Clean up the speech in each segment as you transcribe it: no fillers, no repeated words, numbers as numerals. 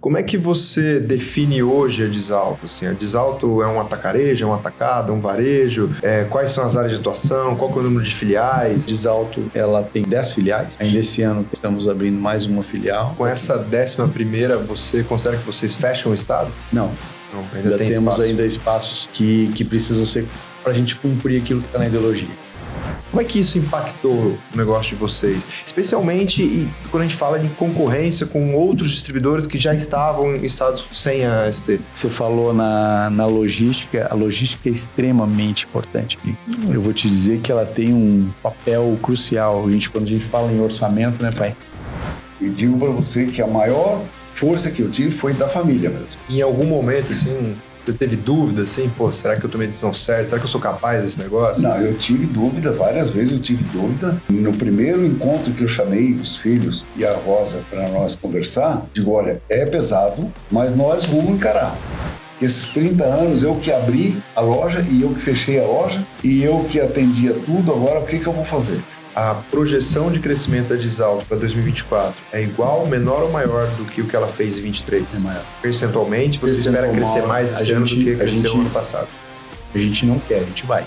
Como é que você define hoje a Disalto? Assim, a Disalto é um atacarejo, é um atacado, é um varejo? Quais são as áreas de atuação? Qual que é o número de filiais? Disalto, ela tem 10 filiais. Ainda esse ano estamos abrindo mais uma filial. Com essa 11ª, você considera que vocês fecham o estado? Não. Ainda tem temos espaço. ainda espaços que precisam ser para a gente cumprir aquilo que está na ideologia. Como é que isso impactou o negócio de vocês? Especialmente quando a gente fala de concorrência com outros distribuidores que já estavam em estados sem a AST. Você falou na logística, a logística é extremamente importante. Eu vou te dizer que ela tem um papel crucial. Quando a gente fala em orçamento, né, pai? E digo para você que a maior força que eu tive foi da família mesmo. Em algum momento, assim, você teve dúvida, assim, será que eu tomei a decisão certa? Será que eu sou capaz desse negócio? Não, eu tive dúvida, várias vezes eu tive dúvida. No primeiro encontro que eu chamei os filhos e a Rosa para nós conversar, digo, olha, é pesado, mas nós vamos encarar. Esses 30 anos, eu que abri a loja e eu que fechei a loja e eu que atendia tudo, agora o que eu vou fazer? A projeção de crescimento da Disalto para 2024 é igual, menor ou maior do que o que ela fez em 2023? É maior. Percentualmente, você espera crescer mais esse ano do que cresceu ano passado? A gente não quer, a gente vai.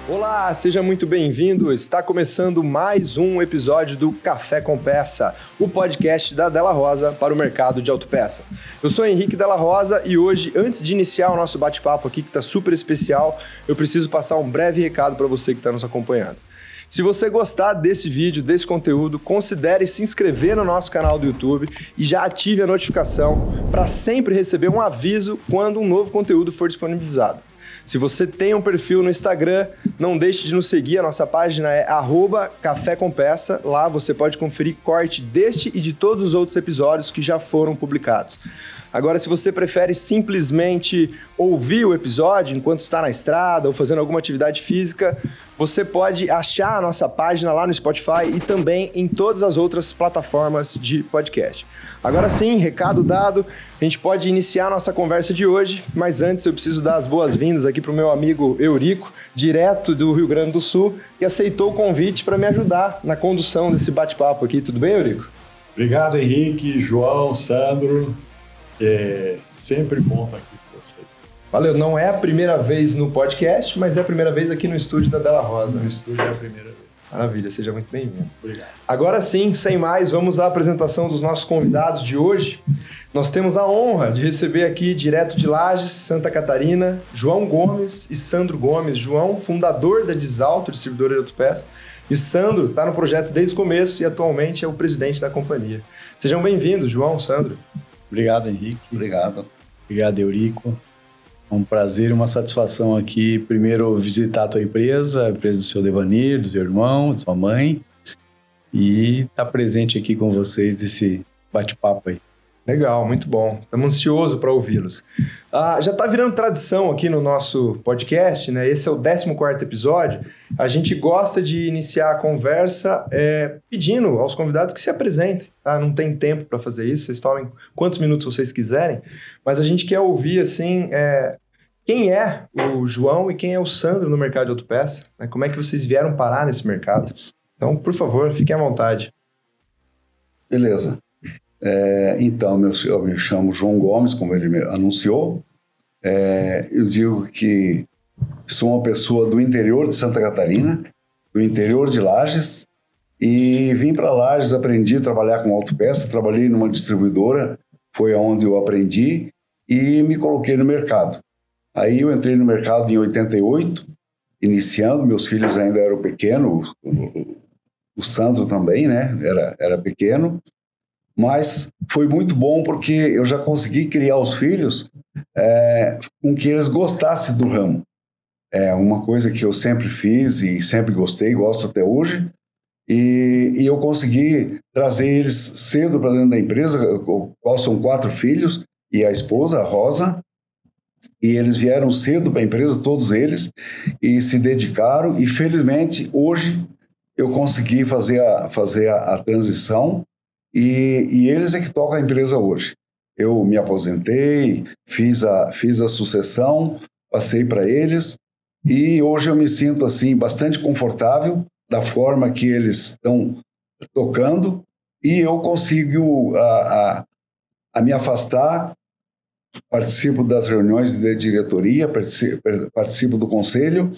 Olá, seja muito bem-vindo. Está começando mais um episódio do Café com Peça, o podcast da Della Rosa para o mercado de autopeça. Eu sou Henrique Della Rosa e hoje, antes de iniciar o nosso bate-papo aqui, que está super especial, eu preciso passar um breve recado para você que está nos acompanhando. Se você gostar desse vídeo, desse conteúdo, considere se inscrever no nosso canal do YouTube e já ative a notificação para sempre receber um aviso quando um novo conteúdo for disponibilizado. Se você tem um perfil no Instagram, não deixe de nos seguir. A nossa página é @cafécompeça. Lá você pode conferir corte deste e de todos os outros episódios que já foram publicados. Agora, se você prefere simplesmente ouvir o episódio enquanto está na estrada ou fazendo alguma atividade física, você pode achar a nossa página lá no Spotify e também em todas as outras plataformas de podcast. Agora sim, recado dado, a gente pode iniciar a nossa conversa de hoje, mas antes eu preciso dar as boas-vindas aqui para o meu amigo Eurico, direto do Rio Grande do Sul, que aceitou o convite para me ajudar na condução desse bate-papo aqui. Tudo bem, Eurico? Obrigado, Henrique, João, Sandro. É sempre bom estar aqui com vocês. Valeu, não é a primeira vez no podcast, mas é a primeira vez aqui no estúdio da Della Rosa. No estúdio é a primeira vez. Maravilha, seja muito bem-vindo. Obrigado. Agora sim, sem mais, vamos à apresentação dos nossos convidados de hoje. Nós temos a honra de receber aqui, direto de Lages, Santa Catarina, João Gomes e Sandro Gomes. João, fundador da Disalto, distribuidora de autopeça, e Sandro está no projeto desde o começo e atualmente é o presidente da companhia. Sejam bem-vindos, João, Sandro. Obrigado, Henrique. Obrigado. Obrigado, Eurico. É um prazer e uma satisfação aqui, primeiro, visitar a tua empresa, a empresa do seu Devanir, do seu irmão, de sua mãe, e estar presente aqui com vocês nesse bate-papo aí. Legal, muito bom. Estamos ansiosos para ouvi-los. Já está virando tradição aqui no nosso podcast, né? Esse é o 14º episódio. A gente gosta de iniciar a conversa pedindo aos convidados que se apresentem. Tá? Não tem tempo para fazer isso, vocês tomem quantos minutos vocês quiserem, mas a gente quer ouvir, assim, quem é o João e quem é o Sandro no mercado de autopeça, né? Como é que vocês vieram parar nesse mercado? Então, por favor, fiquem à vontade. Beleza. Então, eu me chamo João Gomes, como ele me anunciou. Eu digo que sou uma pessoa do interior de Santa Catarina, do interior de Lages, e vim para Lages, aprendi a trabalhar com autopeça, trabalhei numa distribuidora, foi onde eu aprendi e me coloquei no mercado. Aí eu entrei no mercado em 88, iniciando, meus filhos ainda eram pequenos, o Sandro também, né, era pequeno. Mas foi muito bom porque eu já consegui criar os filhos com que eles gostassem do ramo. É uma coisa que eu sempre fiz e sempre gostei, gosto até hoje. E eu consegui trazer eles cedo para dentro da empresa, qual são 4 filhos e a esposa, a Rosa. E eles vieram cedo para a empresa, todos eles, e se dedicaram. E felizmente hoje eu consegui fazer a transição. E eles é que tocam a empresa hoje. Eu me aposentei, fiz a sucessão, passei para eles, e hoje eu me sinto assim bastante confortável da forma que eles estão tocando, e eu consigo a me afastar, participo das reuniões de diretoria, participo do conselho,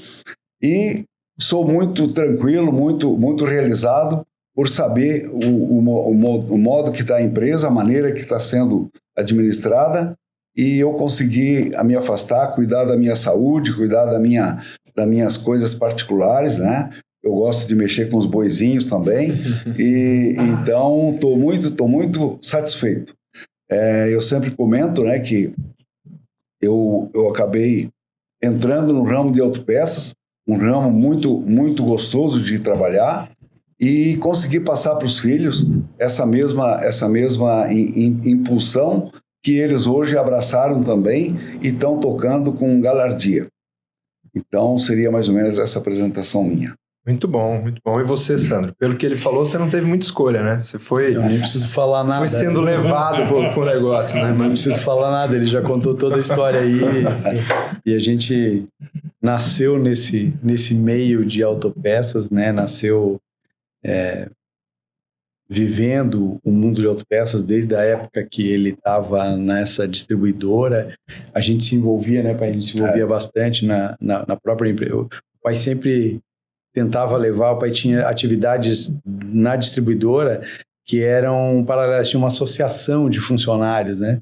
e sou muito tranquilo, muito realizado por saber o modo que está a empresa, a maneira que está sendo administrada, e eu consegui me afastar, cuidar da minha saúde, cuidar das minhas coisas particulares, né? Eu gosto de mexer com os boizinhos também, e então estou muito satisfeito. Eu sempre comento, né, que eu acabei entrando no ramo de autopeças, um ramo muito gostoso de trabalhar, e consegui passar para os filhos essa mesma impulsão que eles hoje abraçaram também e estão tocando com galardia. Então, seria mais ou menos essa apresentação minha. Muito bom, muito bom. E você, Sandro? Pelo que ele falou, você não teve muita escolha, né? Você foi... Eu nem preciso falar nada. Foi sendo levado pro negócio, né? Não preciso falar nada, ele já contou toda a história aí. E a gente nasceu nesse meio de autopeças, né? Nasceu vivendo o mundo de autopeças desde a época que ele estava nessa distribuidora. A gente se envolvia, né, pai? A gente se envolvia bastante na própria empresa. O pai sempre tentava levar, o pai tinha atividades na distribuidora que eram paralelas, tinha uma associação de funcionários, né?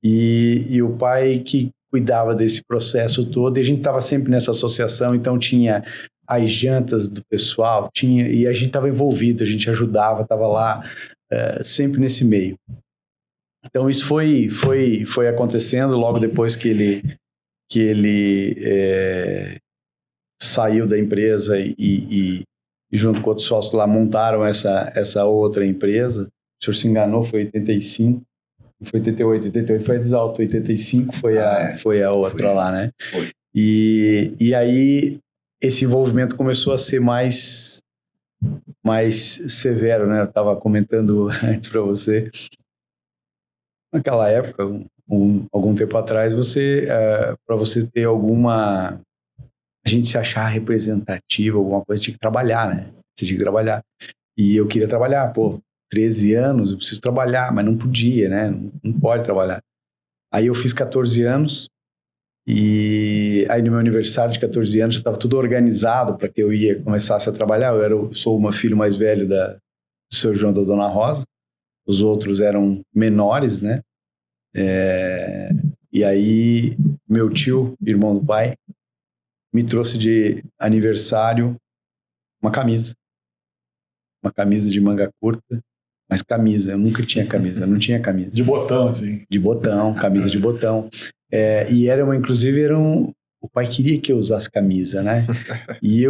E o pai que cuidava desse processo todo, e a gente estava sempre nessa associação, então tinha as jantas do pessoal, e a gente estava envolvido, a gente ajudava, estava lá sempre nesse meio. Então isso foi acontecendo logo depois que ele saiu da empresa e junto com outros sócios lá montaram essa outra empresa. O senhor se enganou, foi 85, foi 88 foi a Desalto, 85 foi a outra lá, né? Foi. E aí esse envolvimento começou a ser mais severo, né? Eu estava comentando antes para você. Naquela época, algum tempo atrás, para você ter alguma... A gente se achar representativo, alguma coisa, tinha que trabalhar, né? Você tinha que trabalhar. E eu queria trabalhar, 13 anos, eu preciso trabalhar, mas não podia, né? Não pode trabalhar. Aí eu fiz 14 anos, e aí no meu aniversário de 14 anos já estava tudo organizado para que eu começasse a trabalhar. Eu sou o filho mais velho do seu João e da Dona Rosa, os outros eram menores, né? E aí meu tio, irmão do pai, me trouxe de aniversário uma camisa de manga curta, mas camisa, eu nunca tinha camisa, eu não tinha camisa. De botão, assim. De botão, camisa de botão. E o pai queria que eu usasse camisa, né? E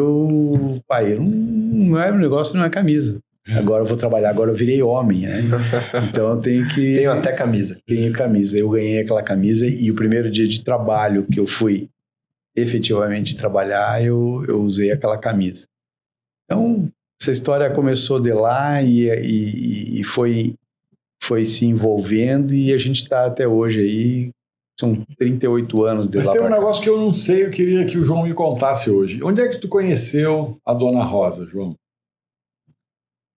pai, o negócio não é camisa. Agora eu vou trabalhar, agora eu virei homem, né? Então eu tenho que... Tenho até camisa. Tenho camisa. Eu ganhei aquela camisa e o primeiro dia de trabalho que eu fui efetivamente trabalhar, eu usei aquela camisa. Então, essa história começou de lá e foi se envolvendo, e a gente está até hoje aí, são 38 anos de lá. Mas tem um negócio que eu não sei, eu queria que o João me contasse hoje. Onde é que tu conheceu a Dona Rosa, João?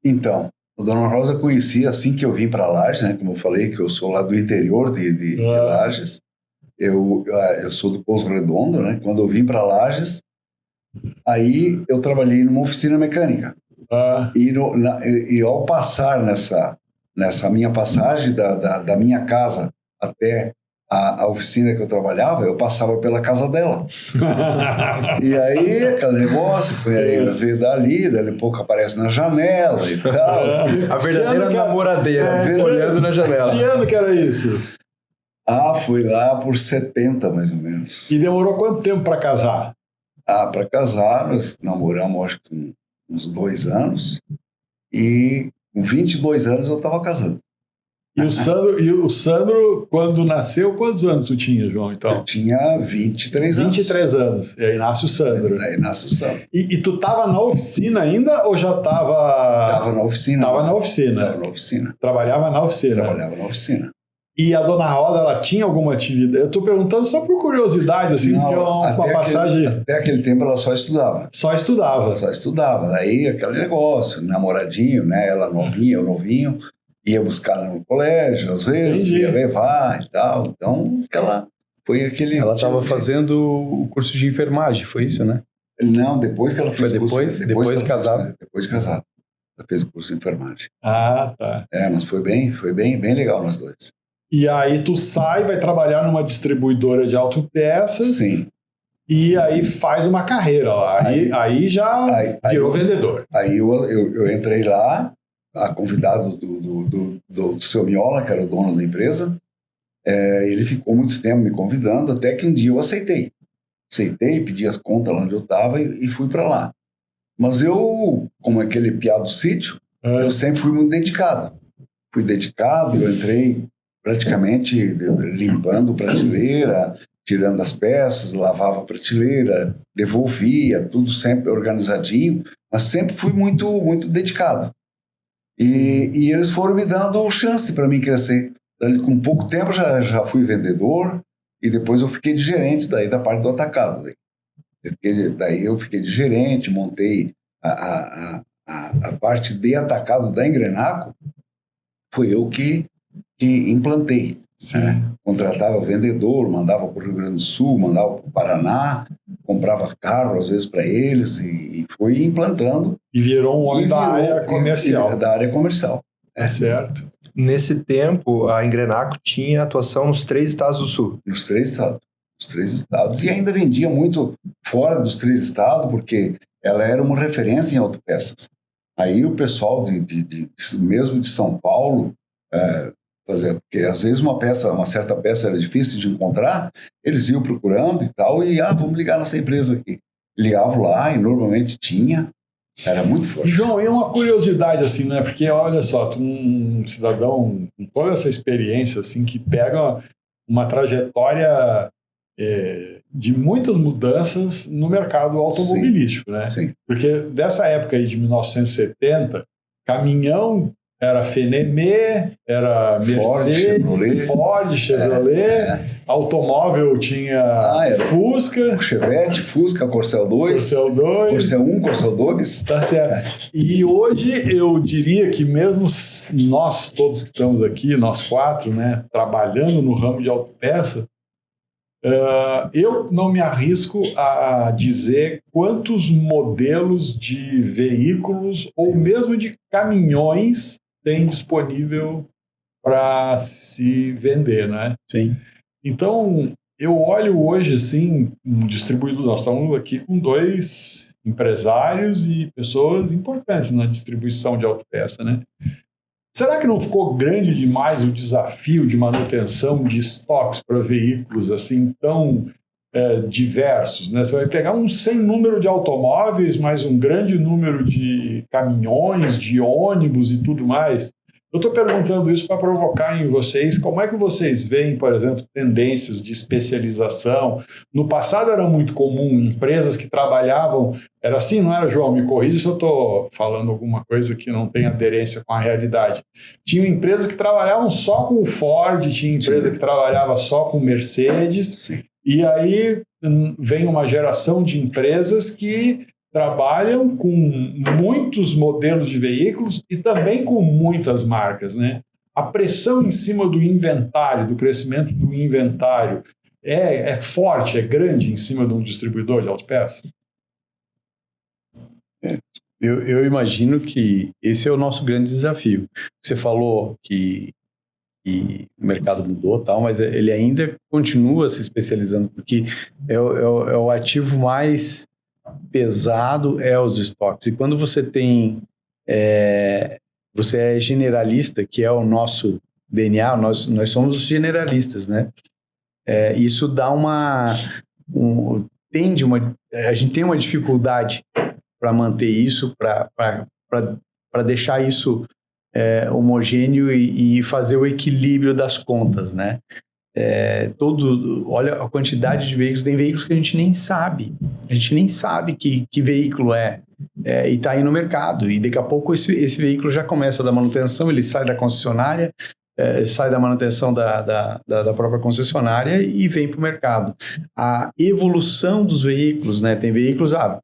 Então, a Dona Rosa eu conheci assim que eu vim para Lages, né? Como eu falei, que eu sou lá do interior de Lages. Eu sou do Pouso Redondo, né? Quando eu vim para Lages, aí eu trabalhei numa oficina mecânica. E ao passar nessa minha passagem da minha casa até a oficina que eu trabalhava, eu passava pela casa dela. E aí, aquele negócio, veio dali a pouco aparece na janela e tal. A verdadeira namoradeira, olhando na janela. Que ano que era isso? Foi lá por 70, mais ou menos. E demorou quanto tempo para casar? Para casar, nós namoramos, acho que uns 2 anos. E com 22 anos eu estava casando. E o Sandro, quando nasceu, quantos anos tu tinha, João, então? Eu tinha 23 anos. 23 anos. E aí nasce o Sandro. Aí nasce o Sandro. E tu estava na oficina ainda ou já estava... Estava na oficina. Estava na oficina. Estava na oficina. Trabalhava na oficina. Trabalhava na oficina. E a Dona Rosa, ela tinha alguma atividade? Eu estou perguntando só por curiosidade, assim, porque é uma passagem... Até aquele tempo ela só estudava. Só estudava. Ela só estudava. Daí aquele negócio, namoradinho, né? Ela novinha, eu novinho, ia buscar no colégio, às vezes, Entendi. ia levar e tal. Então, foi aquele... Ela estava fazendo o curso de enfermagem, foi isso, né? Não, depois que ela fez Foi depois de casada? Depois de casada. Ela fez o curso de enfermagem. Ah, tá. Mas foi bem legal nós dois. E aí tu sai, vai trabalhar numa distribuidora de autopeças. Sim. E aí faz uma carreira lá. Aí já virou vendedor. Aí eu entrei lá, a convidado do seu Miola, que era o dono da empresa. Ele ficou muito tempo me convidando, até que um dia eu aceitei. Pedi as contas lá onde eu estava e fui para lá. Mas eu, como aquele piá do sítio, eu sempre fui muito dedicado. Eu entrei praticamente limpando prateleira, tirando as peças, lavava a prateleira, devolvia, tudo sempre organizadinho, mas sempre fui muito, muito dedicado. E eles foram me dando chance para mim crescer. Com pouco tempo já fui vendedor e depois eu fiquei de gerente daí da parte do atacado. Daí eu fiquei de gerente, montei a parte de atacado da Engrenaco, foi eu que implantei. Né? Contratava vendedor, mandava para o Rio Grande do Sul, mandava para o Paraná, comprava carro às vezes para eles e foi implantando. E virou um homem da área comercial. Da área comercial. Certo. Nesse tempo, a Engrenaco tinha atuação nos 3 estados do Sul. Nos 3 estados. Os 3 estados. E ainda vendia muito fora dos 3 estados, porque ela era uma referência em autopeças. Aí o pessoal mesmo de São Paulo, porque às vezes uma certa peça era difícil de encontrar, eles iam procurando e tal, e vamos ligar nessa empresa aqui. Ligavam lá e normalmente tinha, era muito forte. João, e uma curiosidade assim, né? Porque olha só, tu um cidadão com toda essa experiência assim, que pega uma trajetória de muitas mudanças no mercado automobilístico, né? Sim. Porque dessa época aí de 1970, caminhão era Fenemê, era Mercedes, Ford, Chevrolet, automóvel tinha Fusca, Chevette, Fusca, Corcel 2, Corcel 1, Corcel 2. Tá certo. E hoje eu diria que mesmo nós todos que estamos aqui, nós 4, né, trabalhando no ramo de autopeça, eu não me arrisco a dizer quantos modelos de veículos ou mesmo de caminhões tem disponível para se vender, né? Sim. Então, eu olho hoje, assim, um distribuidor, nós estamos aqui com 2 empresários e pessoas importantes na distribuição de autopeça, né? Será que não ficou grande demais o desafio de manutenção de estoques para veículos assim tão diversos, né? Você vai pegar um sem número de automóveis, mais um grande número de caminhões, de ônibus e tudo mais. Eu estou perguntando isso para provocar em vocês como é que vocês veem, por exemplo, tendências de especialização. No passado era muito comum empresas que trabalhavam... Era assim, não era, João? Me corrija se eu estou falando alguma coisa que não tem aderência com a realidade. Tinha empresas que trabalhavam só com o Ford, tinha empresa que trabalhava só com Mercedes. Sim. E aí vem uma geração de empresas que trabalham com muitos modelos de veículos e também com muitas marcas, né? A pressão em cima do inventário, do crescimento do inventário, é forte, é grande em cima de um distribuidor de autopeças? Eu imagino que esse é o nosso grande desafio. Você falou que o mercado mudou, tal, mas ele ainda continua se especializando, porque é o ativo mais pesado, os estoques. E quando você você é generalista, que é o nosso DNA, nós somos generalistas, né? Isso dá a gente tem uma dificuldade para manter isso, para deixar isso homogêneo e fazer o equilíbrio das contas, né? Olha a quantidade de veículos, tem veículos que a gente nem sabe que veículo e está aí no mercado, e daqui a pouco esse veículo já começa a dar manutenção, ele sai da concessionária, sai da manutenção da própria concessionária e vem para o mercado. A evolução dos veículos, né? Tem veículos, a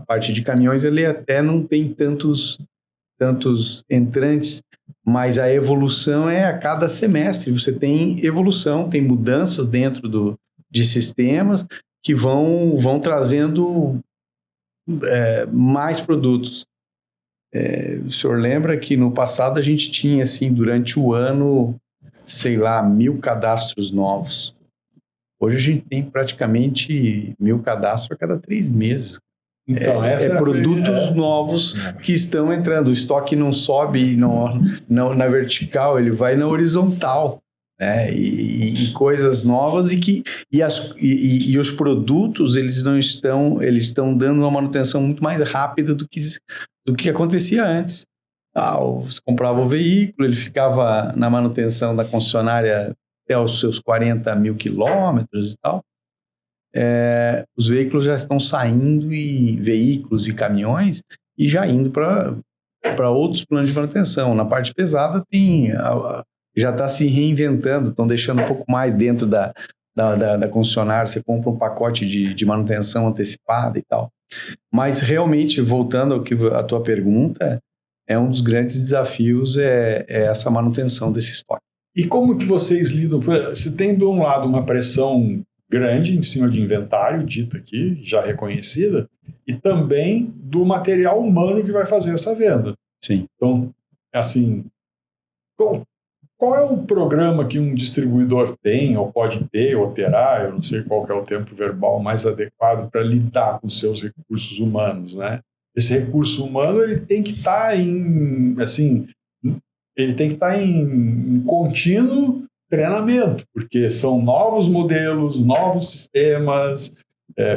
parte de caminhões, ele até não tem tantos entrantes, mas a evolução é a cada semestre. Você tem evolução, tem mudanças dentro de sistemas que vão trazendo mais produtos. O senhor lembra que no passado a gente tinha, assim, durante o ano, sei lá, 1.000 cadastros novos. Hoje a gente tem praticamente 1.000 cadastros a cada 3 meses. Então, produtos novos que estão entrando. O estoque não sobe na vertical, ele vai na horizontal. Né? E coisas novas e os produtos eles estão dando uma manutenção muito mais rápida do que acontecia antes. Você comprava o veículo, ele ficava na manutenção da concessionária até os seus 40 mil quilômetros e tal. Os veículos já estão saindo, veículos e caminhões, e já indo para outros planos de manutenção. Na parte pesada já está se reinventando, estão deixando um pouco mais dentro da concessionária, você compra um pacote de manutenção antecipada e tal. Mas realmente, voltando à tua pergunta, um dos grandes desafios é essa manutenção desse estoque. E como que vocês lidam? Você tem, de um lado, uma pressão grande em cima de inventário, dita aqui, já reconhecida, e também do material humano que vai fazer essa venda. Sim. Então, assim, qual é o programa que um distribuidor tem, ou pode ter, ou terá, eu não sei qual que é o tempo verbal mais adequado para lidar com seus recursos humanos, né? Esse recurso humano, ele tem que estar em contínuo treinamento, porque são novos modelos, novos sistemas,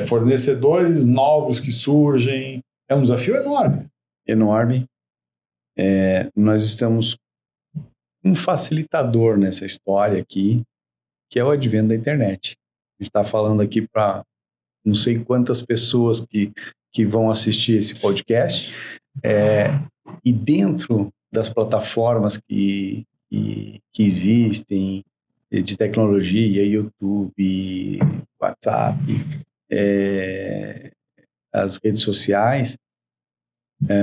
fornecedores novos que surgem. É um desafio enorme. Enorme. Nós estamos um facilitador nessa história aqui, que é o advento da internet. A gente está falando aqui para não sei quantas pessoas que vão assistir esse podcast, e dentro das plataformas que existem de tecnologia, YouTube, WhatsApp, as redes sociais,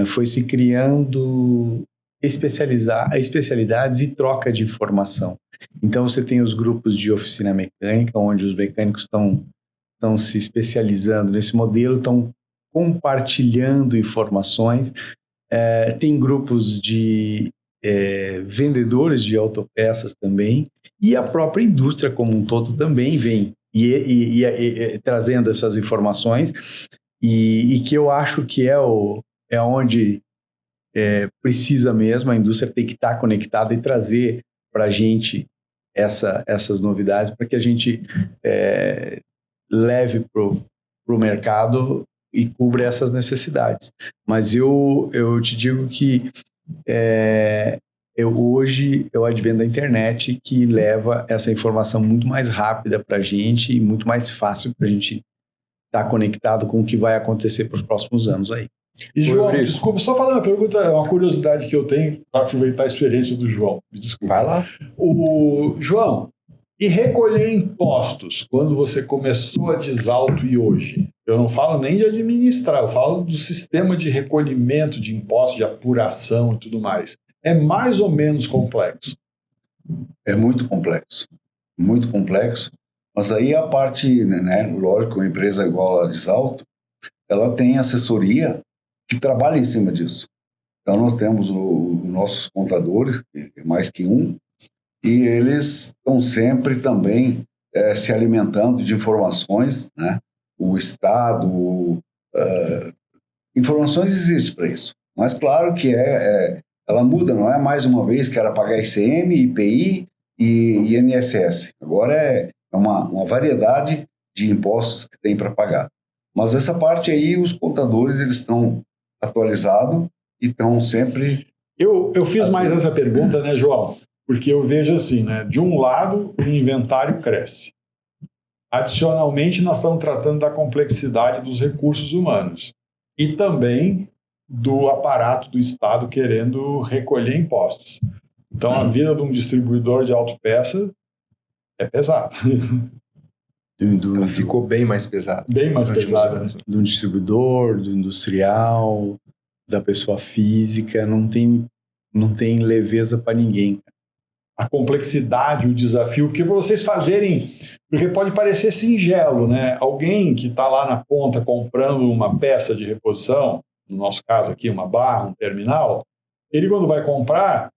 foi se criando especialidades e troca de informação. Então, você tem os grupos de oficina mecânica, onde os mecânicos estão se especializando nesse modelo, estão compartilhando informações. Tem grupos de vendedores de autopeças também, e a própria indústria como um todo também vem trazendo essas informações, e que eu acho que é onde precisa mesmo, a indústria tem que estar conectada e trazer para a gente essas novidades, para que a gente leve para o mercado e cubra essas necessidades. Mas eu te digo que hoje é o advento da internet que leva essa informação muito mais rápida para a gente e muito mais fácil para a gente estar conectado com o que vai acontecer para os próximos anos aí. E, João, desculpa, só falar uma pergunta, uma curiosidade que eu tenho para aproveitar a experiência do João. Desculpa. Vai lá. João, e recolher impostos, quando você começou a Desalto e hoje? Eu não falo nem de administrar, eu falo do sistema de recolhimento de impostos, de apuração e tudo mais. É mais ou menos complexo? É muito complexo. Muito complexo. Mas aí a parte, né, lógico, uma empresa igual a Desalto, ela tem assessoria que trabalha em cima disso. Então nós temos os nossos contadores, que é mais que um, e eles estão sempre também se alimentando de informações, né? O Estado, informações existem para isso. Mas claro que ela muda, não é mais uma vez que era pagar ICM, IPI e INSS. Agora é uma variedade de impostos que tem para pagar. Mas essa parte aí, os contadores, eles estão atualizados e estão sempre... Eu fiz mais essa pergunta, né, João? Porque eu vejo assim, né? De um lado, o inventário cresce. Adicionalmente, nós estamos tratando da complexidade dos recursos humanos e também do aparato do Estado querendo recolher impostos. Então, a vida de um distribuidor de autopeça é pesada. Ela ficou bem mais pesada. Bem mais nos últimos pesada, anos. Do distribuidor, do industrial, da pessoa física, não tem leveza para ninguém. A complexidade, o desafio, que vocês fazerem, porque pode parecer singelo, né? Alguém que está lá na ponta comprando uma peça de reposição, no nosso caso aqui, uma barra, um terminal, ele quando vai comprar,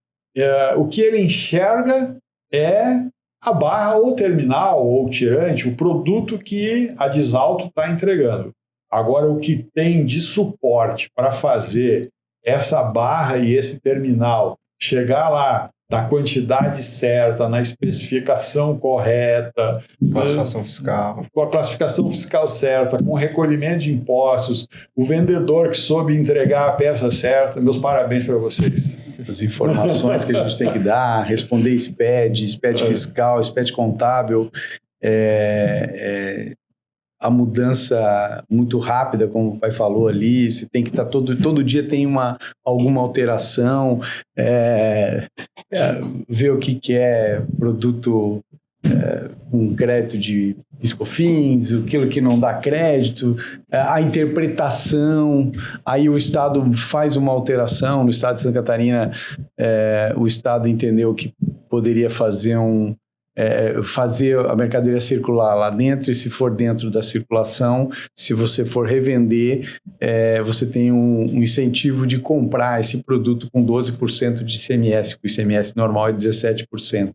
o que ele enxerga é a barra ou terminal ou tirante, o produto que a Disalto está entregando. Agora, o que tem de suporte para fazer essa barra e esse terminal chegar lá na quantidade certa, na especificação correta, Classificação fiscal. com a classificação fiscal certa, com o recolhimento de impostos, o vendedor que soube entregar a peça certa, meus parabéns para vocês. As informações que a gente tem que dar, responder SPED fiscal, SPED contábil, a mudança muito rápida, como o pai falou ali, você tem que estar todo dia tem alguma alteração, ver o que é produto com crédito de PIS/COFINS, aquilo que não dá crédito, a interpretação, aí o Estado faz uma alteração, no Estado de Santa Catarina o Estado entendeu que poderia fazer fazer a mercadoria circular lá dentro, e se for dentro da circulação, se você for revender, você tem um incentivo de comprar esse produto com 12% de ICMS, o ICMS normal é 17%.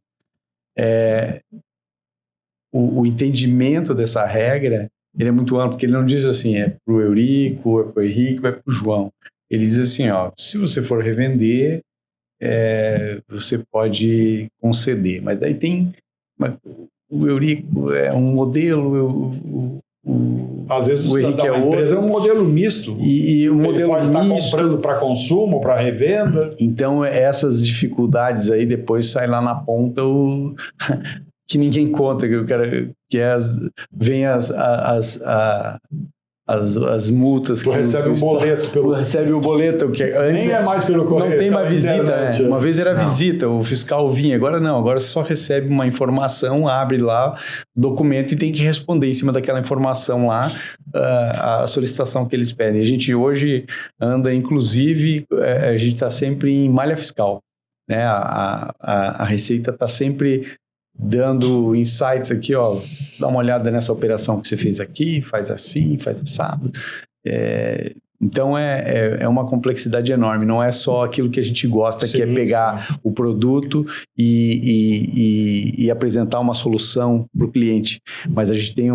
O entendimento dessa regra, ele é muito amplo, porque ele não diz assim, é para o Eurico, é para o Henrique, é para o João. Ele diz assim, se você for revender, você pode conceder. Mas daí tem... O Eurico é um modelo, às vezes o Henrique é empresa outro. É um modelo misto. E o modelo pode misto... estar comprando para consumo, para revenda. Então, essas dificuldades aí, depois sai lá na ponta que ninguém conta, vem as multas. Tu recebe um boleto. Recebe o boleto. Que antes nem é mais pelo correio. Não tem mais visita. Internet, Uma vez era visita, o fiscal vinha. Agora não, agora você só recebe uma informação, abre lá o documento e tem que responder em cima daquela informação lá a solicitação que eles pedem. A gente hoje anda, inclusive, a gente está sempre em malha fiscal. Né? A Receita está sempre dando insights aqui, dá uma olhada nessa operação que você fez aqui, faz assim, faz assado. Então, é uma complexidade enorme, não é só aquilo que a gente gosta, que é pegar o produto e apresentar uma solução para o cliente, mas a gente tem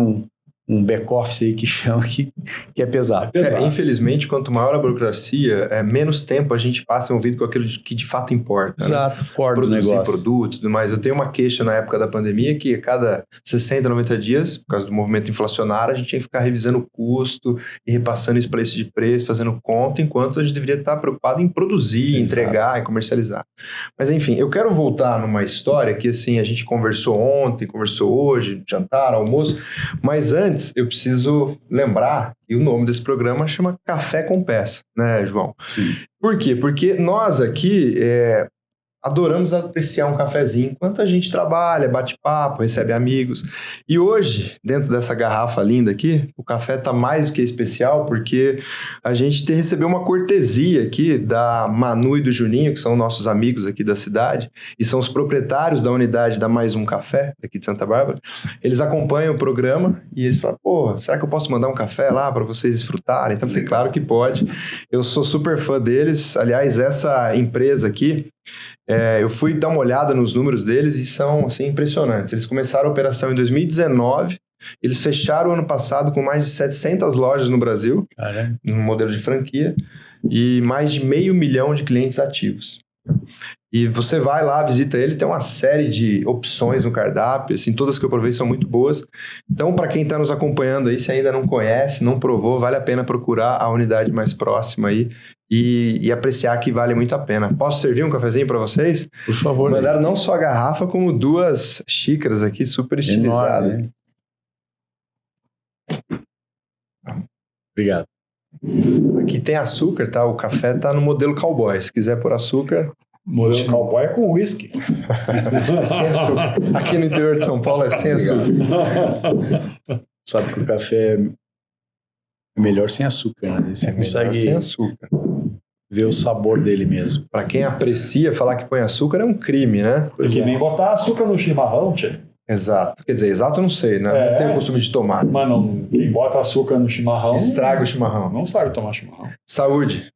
um back-office aí que chama que é pesado. Infelizmente, quanto maior a burocracia, menos tempo a gente passa envolvido com aquilo que de fato importa. Exato, né? Produzir produtos e tudo mais. Eu tenho uma queixa na época da pandemia que a cada 60, 90 dias, por causa do movimento inflacionário, a gente tinha que ficar revisando o custo e repassando isso para esse de preço, fazendo conta, enquanto a gente deveria estar preocupado em produzir, entregar e comercializar. Mas enfim, eu quero voltar numa história que assim, a gente conversou ontem, conversou hoje, jantar, almoço, mas antes eu preciso lembrar que o nome desse programa chama Café com Peça, né, João? Sim. Por quê? Porque nós aqui adoramos apreciar um cafezinho enquanto a gente trabalha, bate papo, recebe amigos. E hoje, dentro dessa garrafa linda aqui, o café está mais do que especial porque a gente recebeu uma cortesia aqui da Manu e do Juninho, que são nossos amigos aqui da cidade e são os proprietários da unidade da Mais Um Café, aqui de Santa Bárbara. Eles acompanham o programa e eles falam, será que eu posso mandar um café lá para vocês desfrutarem? Então eu falei, claro que pode. Eu sou super fã deles. Aliás, essa empresa aqui, eu fui dar uma olhada nos números deles e são assim, impressionantes. Eles começaram a operação em 2019, eles fecharam o ano passado com mais de 700 lojas no Brasil, no modelo de franquia, e mais de 500 mil de clientes ativos. E você vai lá, visita ele, tem uma série de opções no cardápio, assim, todas que eu provei são muito boas. Então, para quem está nos acompanhando aí, se ainda não conhece, não provou, vale a pena procurar a unidade mais próxima aí e apreciar que vale muito a pena. Posso servir um cafezinho para vocês? Por favor. Mandaram não só a garrafa, como 2 xícaras aqui, super estilizadas. Enorme, né? Obrigado. Aqui tem açúcar, tá? O café tá no modelo cowboy. Se quiser pôr açúcar, Modelo cowboy é com whisky. Sem açúcar. Aqui no interior de São Paulo é sem açúcar. Sabe que o café é melhor sem açúcar, né? Você consegue sem açúcar. ver o sabor dele mesmo. Pra quem aprecia, falar que põe açúcar é um crime, né? É que nem botar açúcar no chimarrão, tchê. Exato. Quer dizer, exato eu não sei, né? É. Não tenho o costume de tomar. Mano, quem bota açúcar no chimarrão... Estraga o chimarrão. Não sabe tomar chimarrão. Saúde.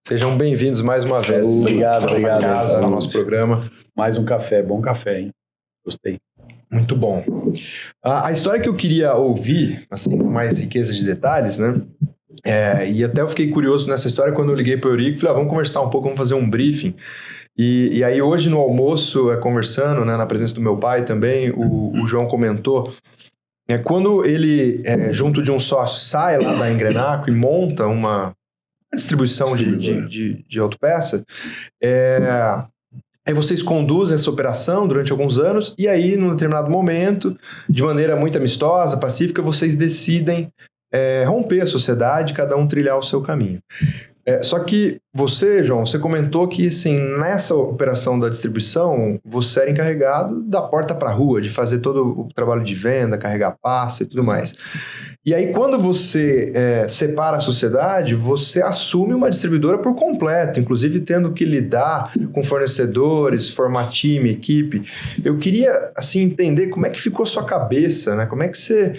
Sejam bem-vindos mais uma vez. Obrigado, Nossa obrigado. casa, Saúde. no nosso programa. Mais um café, bom café, hein? Gostei. Muito bom. A história que eu queria ouvir, assim, com mais riqueza de detalhes, né? E até eu fiquei curioso nessa história quando eu liguei para o Eurico e falei, vamos conversar um pouco, vamos fazer um briefing. E aí hoje no almoço, conversando, né, na presença do meu pai também, o João comentou, quando ele, junto de um sócio, sai lá da Engrenaco e monta uma distribuição de autopeça, aí vocês conduzem essa operação durante alguns anos e aí, num determinado momento, de maneira muito amistosa, pacífica, vocês decidem romper a sociedade, cada um trilhar o seu caminho. Só que você, João, você comentou que assim, nessa operação da distribuição, você era encarregado da porta para a rua, de fazer todo o trabalho de venda, carregar pasta e tudo mais. E aí, quando você separa a sociedade, você assume uma distribuidora por completo, inclusive tendo que lidar com fornecedores, formar time, equipe. Eu queria assim, entender como é que ficou a sua cabeça, né? Como é que você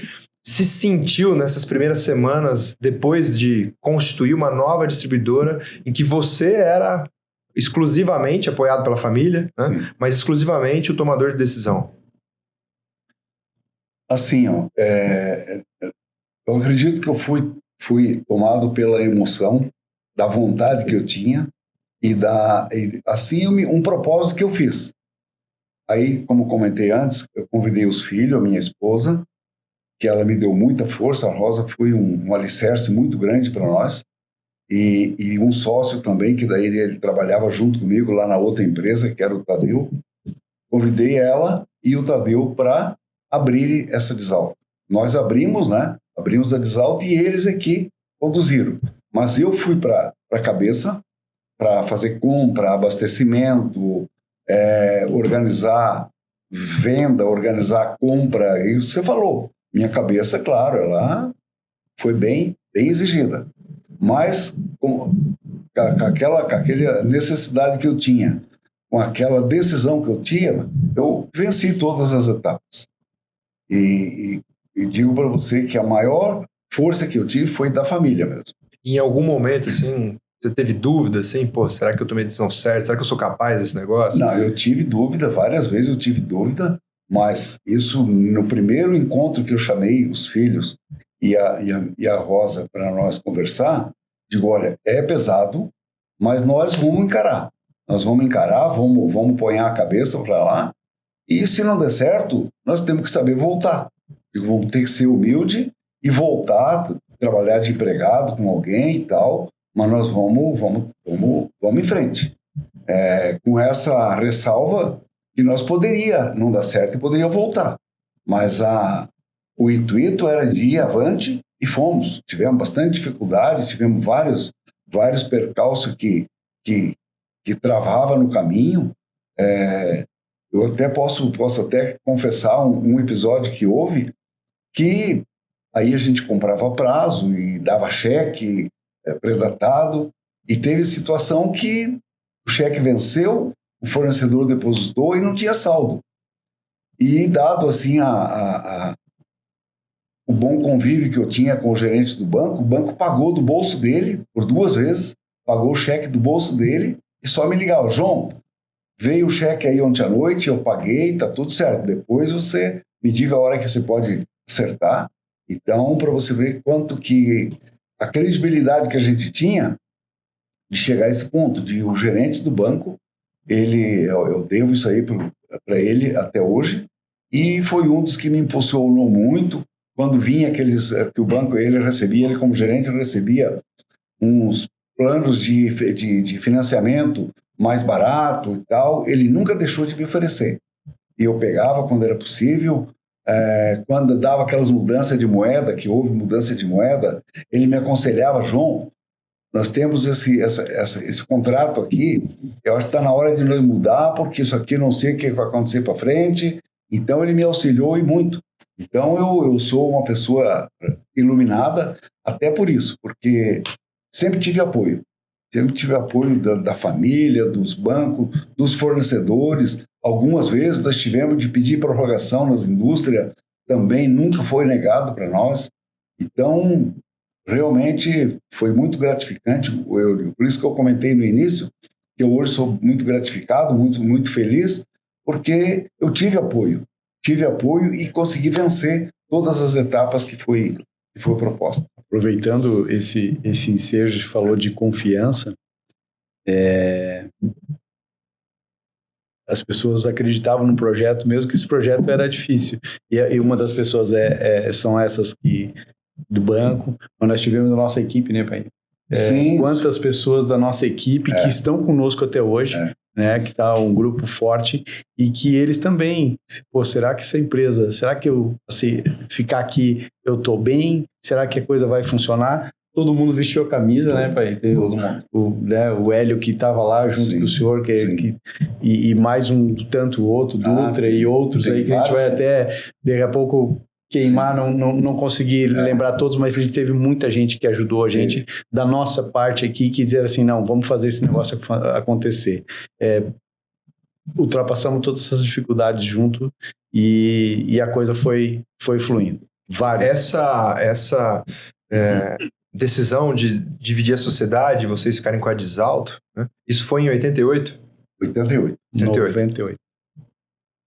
se sentiu nessas primeiras semanas depois de constituir uma nova distribuidora em que você era exclusivamente apoiado pela família, né? Mas exclusivamente o tomador de decisão? Assim, eu acredito que eu fui tomado pela emoção, da vontade que eu tinha e um propósito que eu fiz. Aí, como comentei antes, eu convidei os filhos, a minha esposa, que ela me deu muita força. A Rosa foi um alicerce muito grande para nós, e um sócio também, que daí ele trabalhava junto comigo lá na outra empresa, que era o Tadeu. Convidei ela e o Tadeu para abrir essa Desalto. Nós abrimos, né? Abrimos a Desalto e eles aqui conduziram. Mas eu fui para a cabeça, para fazer compra, abastecimento, organizar venda, organizar compra. E você falou, minha cabeça, claro, ela foi bem exigida. Mas com aquela necessidade que eu tinha, com aquela decisão que eu tinha, eu venci todas as etapas. E digo para você que a maior força que eu tive foi da família mesmo. Em algum momento, assim, você teve dúvida, assim, pô, será que eu tomei a decisão certa? Será que eu sou capaz desse negócio? Não, eu tive dúvida, várias vezes eu tive dúvida, mas isso no primeiro encontro que eu chamei os filhos e a Rosa para nós conversar, digo, olha, é pesado, mas nós vamos encarar. Nós vamos encarar, vamos pôr a cabeça para lá, e se não der certo, nós temos que saber voltar. Digo, vamos ter que ser humilde e voltar, trabalhar de empregado com alguém e tal, mas nós vamos em frente. Com essa ressalva que nós poderia não dar certo e poderia voltar. Mas o intuito era de ir avante e fomos. Tivemos bastante dificuldade, tivemos vários percalços que travava no caminho. Eu até posso até confessar um episódio que houve, que aí a gente comprava a prazo e dava cheque predatado, e teve situação que o cheque venceu, o fornecedor depositou e não tinha saldo. E dado assim o bom convívio que eu tinha com o gerente do banco, o banco pagou do bolso dele, por 2 vezes, pagou o cheque do bolso dele e só me ligava, João, veio o cheque aí ontem à noite, eu paguei, tá tudo certo, depois você me diga a hora que você pode acertar. Então, para você ver quanto que a credibilidade que a gente tinha de chegar a esse ponto, de o gerente do banco, eu devo isso aí para ele até hoje, e foi um dos que me impulsionou muito, quando vinha aqueles que o banco ele como gerente, ele recebia uns planos de financiamento mais barato e tal, ele nunca deixou de me oferecer. E eu pegava quando era possível. Quando dava aquelas mudanças de moeda, que houve mudança de moeda, ele me aconselhava, João, nós temos esse contrato aqui, eu acho que está na hora de nós mudar, porque isso aqui não sei o que vai acontecer para frente. Então, ele me auxiliou e muito. Então, eu sou uma pessoa iluminada até por isso, porque sempre tive apoio. Sempre tive apoio da família, dos bancos, dos fornecedores. Algumas vezes nós tivemos de pedir prorrogação nas indústrias, também nunca foi negado para nós. Então, realmente foi muito gratificante. Por isso que eu comentei no início, que eu hoje sou muito gratificado, muito feliz, porque eu tive apoio e consegui vencer todas as etapas que foi proposta. Aproveitando esse ensejo que falou de confiança, as pessoas acreditavam no projeto, mesmo que esse projeto era difícil. E uma das pessoas são essas do banco, mas nós tivemos a nossa equipe, né, pai? Sim. Quantas pessoas da nossa equipe que estão conosco até hoje, né, que está um grupo forte, e que eles também, será que essa empresa, será que eu, assim, ficar aqui, eu estou bem? Será que a coisa vai funcionar? Todo mundo vestiu a camisa, né, pai? O Hélio que estava lá junto com o senhor, e mais um tanto outro, Dutra e outros aí, que a gente vai até, daqui a pouco, queimar, não consegui lembrar todos, mas a gente teve muita gente que ajudou a gente, da nossa parte aqui, que dizer assim, não, vamos fazer esse negócio acontecer. Ultrapassamos todas essas dificuldades junto e a coisa foi fluindo. Essa decisão de dividir a sociedade, vocês ficarem com a Desalto, né? Isso foi em 88? 88. 98.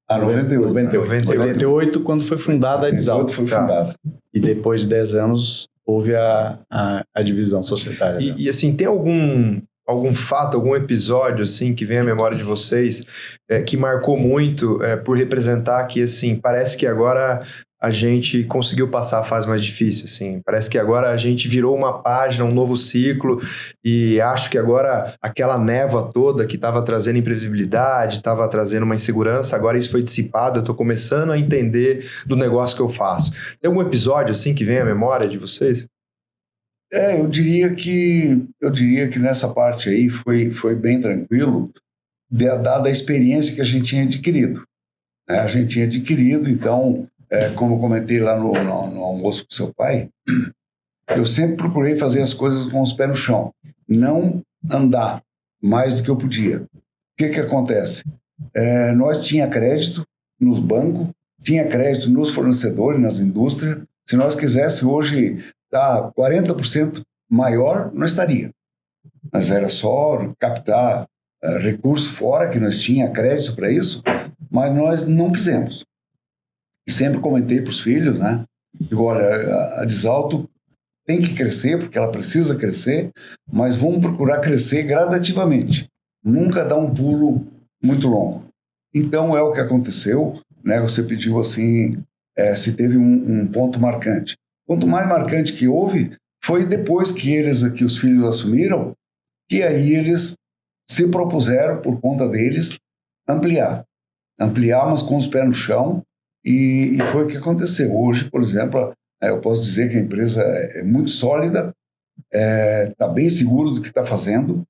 98, quando foi fundada a Desalto. Foi fundada. E depois de 10 anos, houve a divisão societária. E assim, tem algum fato, algum episódio assim que vem à memória de vocês que marcou muito por representar que assim, parece que agora a gente conseguiu passar a fase mais difícil, assim, parece que agora a gente virou uma página, um novo ciclo, e acho que agora aquela névoa toda que estava trazendo imprevisibilidade, estava trazendo uma insegurança, agora isso foi dissipado, eu estou começando a entender do negócio que eu faço. Tem algum episódio assim que vem à memória de vocês? Eu diria que nessa parte aí foi bem tranquilo, dada a experiência que a gente tinha adquirido. Né? A gente tinha adquirido, então, como eu comentei lá no almoço com seu pai, eu sempre procurei fazer as coisas com os pés no chão, não andar mais do que eu podia. O que acontece? Nós tinha crédito nos bancos, tinha crédito nos fornecedores, nas indústrias. Se nós quiséssemos hoje estar 40% maior, não estaria. Mas era só captar recurso fora, que nós tinha crédito para isso, mas nós não quisemos. E sempre comentei para os filhos, né? Digo, olha, a Desalto tem que crescer, porque ela precisa crescer, mas vamos procurar crescer gradativamente. Nunca dar um pulo muito longo. Então, é o que aconteceu, né? Você pediu assim, se teve um ponto marcante. O ponto mais marcante que houve foi depois que os filhos assumiram, que aí eles se propuseram, por conta deles, ampliar, mas com os pés no chão, e foi o que aconteceu. Hoje, por exemplo, eu posso dizer que a empresa é muito sólida, está bem seguro do que está fazendo,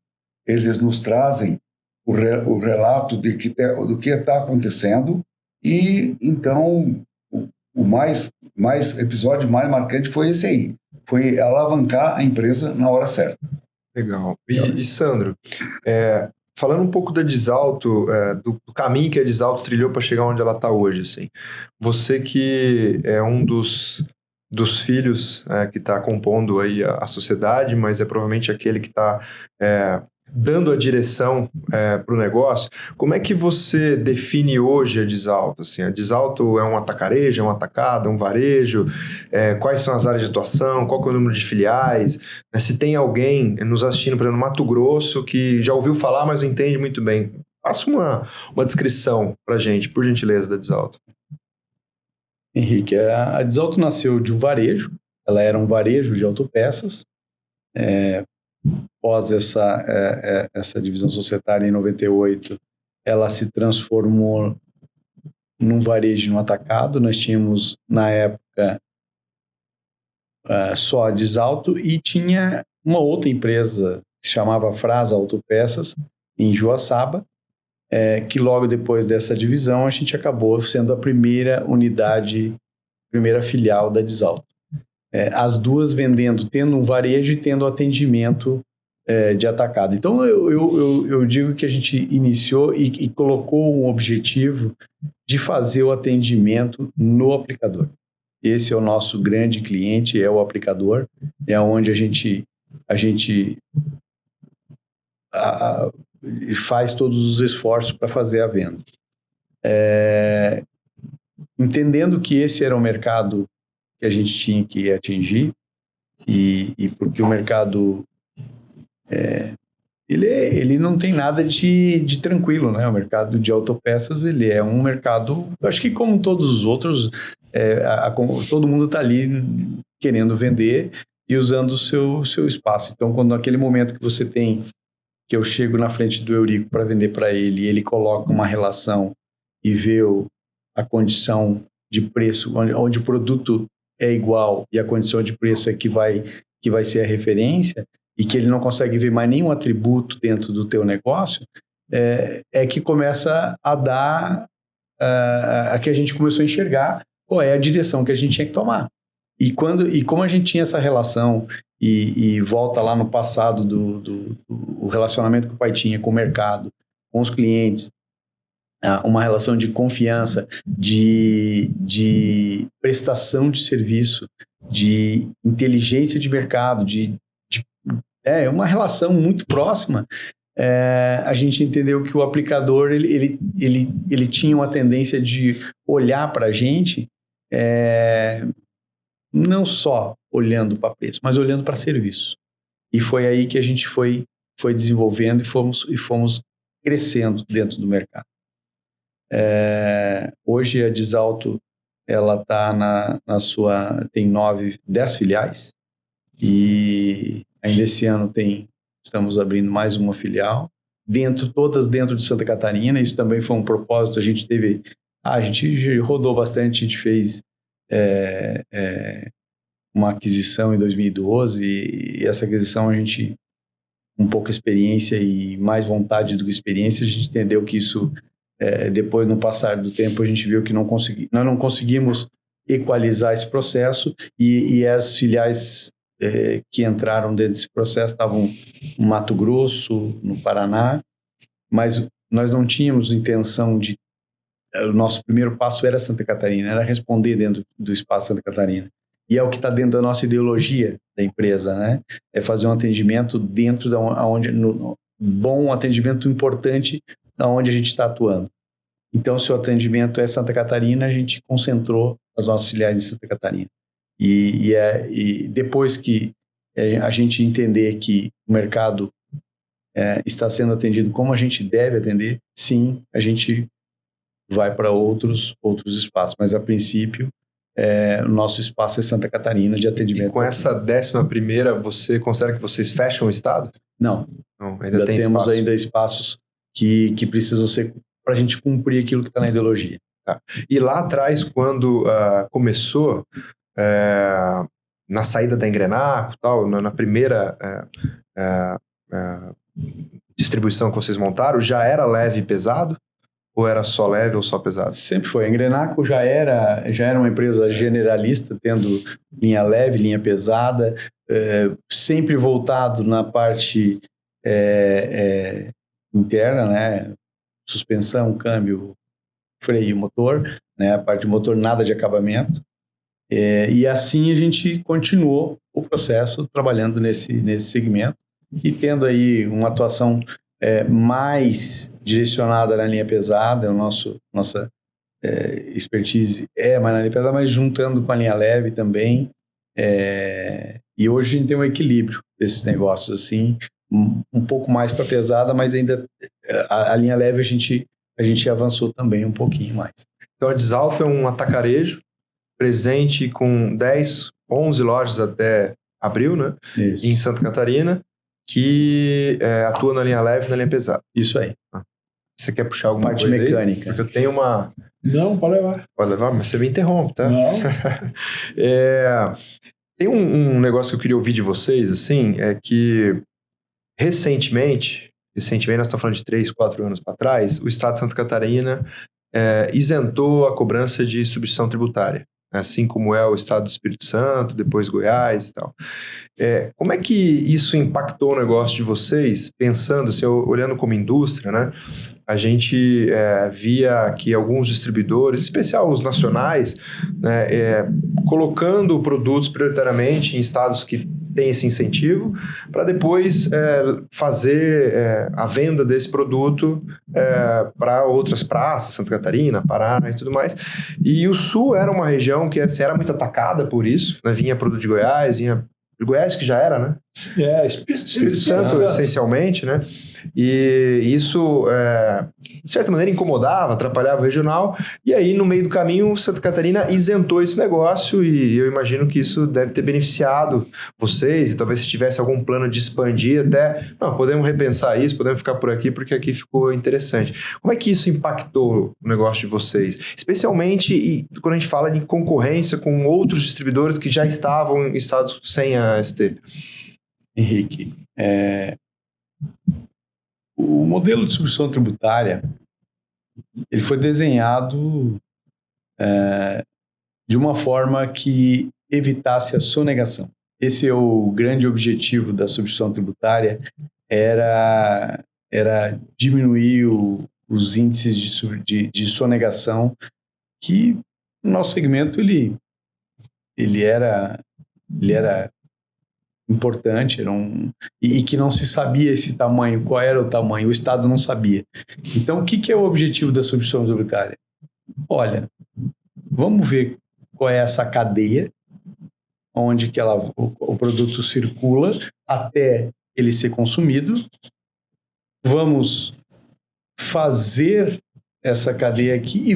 eles nos trazem o relato do que está acontecendo, e então o episódio mais marcante foi esse aí, foi alavancar a empresa na hora certa. Legal. E Sandro, falando um pouco da Desalto, do caminho que a Desalto trilhou para chegar onde ela está hoje, assim, você que é um dos filhos que está compondo aí a sociedade, mas é provavelmente aquele que está dando a direção para o negócio, como é que você define hoje a Desalto? Assim, a Desalto é um atacarejo, é um atacado, é um varejo? Quais são as áreas de atuação? Qual que é o número de filiais? Se tem alguém nos assistindo, por exemplo, no Mato Grosso, que já ouviu falar, mas não entende muito bem, faça uma descrição para a gente, por gentileza, da Desalto. Henrique, a Desalto nasceu de um varejo, ela era um varejo de autopeças. Após essa divisão societária em 98, ela se transformou num varejo, num atacado. Nós tínhamos, na época, só a Desalto, e tinha uma outra empresa que se chamava Frasa Autopeças, em Joaçaba, que logo depois dessa divisão a gente acabou sendo a primeira unidade, primeira filial da Disalto. As duas vendendo, tendo um varejo e tendo atendimento de atacado. Então, eu digo que a gente iniciou e colocou um objetivo de fazer o atendimento no aplicador. Esse é o nosso grande cliente, é o aplicador, é onde a gente faz todos os esforços para fazer a venda. Entendendo que esse era o mercado que a gente tinha que atingir, e porque o mercado ele não tem nada de tranquilo, né? O mercado de autopeças, ele é um mercado, eu acho que como todos os outros, todo mundo está ali querendo vender e usando o seu espaço. Então, quando naquele momento que você tem, que eu chego na frente do Eurico para vender para ele, e ele coloca uma relação e vê a condição de preço, onde o produto é igual e a condição de preço é que vai ser a referência, e que ele não consegue ver mais nenhum atributo dentro do teu negócio, que começa a dar a que a gente começou a enxergar qual é a direção que a gente tinha que tomar. E como a gente tinha essa relação e volta lá no passado do relacionamento que o pai tinha com o mercado, com os clientes, uma relação de confiança, de prestação de serviço, de inteligência de mercado, uma relação muito próxima. A gente entendeu que o aplicador ele tinha uma tendência de olhar para a gente, não só olhando para preço, mas olhando para serviço. E foi aí que a gente foi desenvolvendo e fomos crescendo dentro do mercado. Hoje a Disalto ela está tem 10 filiais, e ainda esse ano estamos abrindo mais uma filial, todas dentro de Santa Catarina. Isso também foi um propósito. A gente rodou bastante, a gente fez uma aquisição em 2012, e essa aquisição a gente, com pouca experiência e mais vontade do que experiência, a gente entendeu que isso, depois, no passar do tempo, a gente viu que nós não conseguimos equalizar esse processo, e as filiais que entraram dentro desse processo estavam no Mato Grosso, no Paraná, mas nós não tínhamos intenção o nosso primeiro passo era Santa Catarina, era responder dentro do espaço Santa Catarina. E é o que está dentro da nossa ideologia da empresa, né? É fazer um atendimento dentro bom atendimento importante da onde a gente está atuando. Então, se o atendimento é Santa Catarina, a gente concentrou as nossas filiais em Santa Catarina. E depois que a gente entender que o mercado está sendo atendido como a gente deve atender, sim, a gente vai para outros espaços. Mas, a princípio, o nosso espaço é Santa Catarina de atendimento. E com essa 11ª, você considera que vocês fecham o estado? Não, ainda temos espaço. Ainda espaços que precisam ser para a gente cumprir aquilo que está na ideologia. Tá. E lá atrás, quando começou, na saída da Engrenaco, tal, na primeira distribuição que vocês montaram, já era leve e pesado? Ou era só leve ou só pesado? Sempre foi. A Engrenaco já era uma empresa generalista, tendo linha leve, linha pesada, sempre voltado na parte interna, né? Suspensão, câmbio, freio, motor, né? A parte de motor, nada de acabamento. E assim a gente continuou o processo trabalhando nesse segmento e tendo aí uma atuação mais direcionada na linha pesada. Nossa expertise mais na linha pesada, mas juntando com a linha leve também. E hoje a gente tem um equilíbrio desses negócios, assim, um pouco mais para pesada, mas ainda a linha leve a gente avançou também um pouquinho mais. Então a Disalto é um atacarejo presente com 11 lojas até abril, né? Isso. Em Santa Catarina, que atua na linha leve e na linha pesada. Isso aí. Você quer puxar alguma parte coisa mecânica? Aí? Porque eu tenho uma... Não, pode levar. Pode levar, mas você me interrompe, tá? Não. Tem um negócio que eu queria ouvir de vocês, assim, é que recentemente, nós estamos falando de 3, 4 anos para trás, o Estado de Santa Catarina isentou a cobrança de substituição tributária, assim como é o Estado do Espírito Santo, depois Goiás e tal. Como é que isso impactou o negócio de vocês, pensando, assim, olhando como indústria, né? A gente via que alguns distribuidores, em especial os nacionais, né, colocando produtos prioritariamente em estados que têm esse incentivo, para depois fazer a venda desse produto para outras praças, Santa Catarina, Paraná e tudo mais. E o Sul era uma região que era muito atacada por isso, né? Vinha produto de Goiás, vinha de Goiás, que já era, né? Espírito Santo, essencialmente, né? E isso, de certa maneira, incomodava, atrapalhava o regional. E aí, no meio do caminho, Santa Catarina isentou esse negócio e eu imagino que isso deve ter beneficiado vocês e talvez se tivesse algum plano de expandir até... Não, podemos repensar isso, podemos ficar por aqui porque aqui ficou interessante. Como é que isso impactou o negócio de vocês? Especialmente quando a gente fala de concorrência com outros distribuidores que já estavam em estados sem a AST. Henrique, o modelo de substituição tributária, ele foi desenhado de uma forma que evitasse a sonegação. Esse é o grande objetivo da substituição tributária, era diminuir os índices de sonegação, que no nosso segmento ele era importante, e que não se sabia esse tamanho, qual era o tamanho, o Estado não sabia. Então, o que é o objetivo da substituição tributária? Olha, vamos ver qual é essa cadeia, onde que o produto circula até ele ser consumido. Vamos fazer essa cadeia aqui e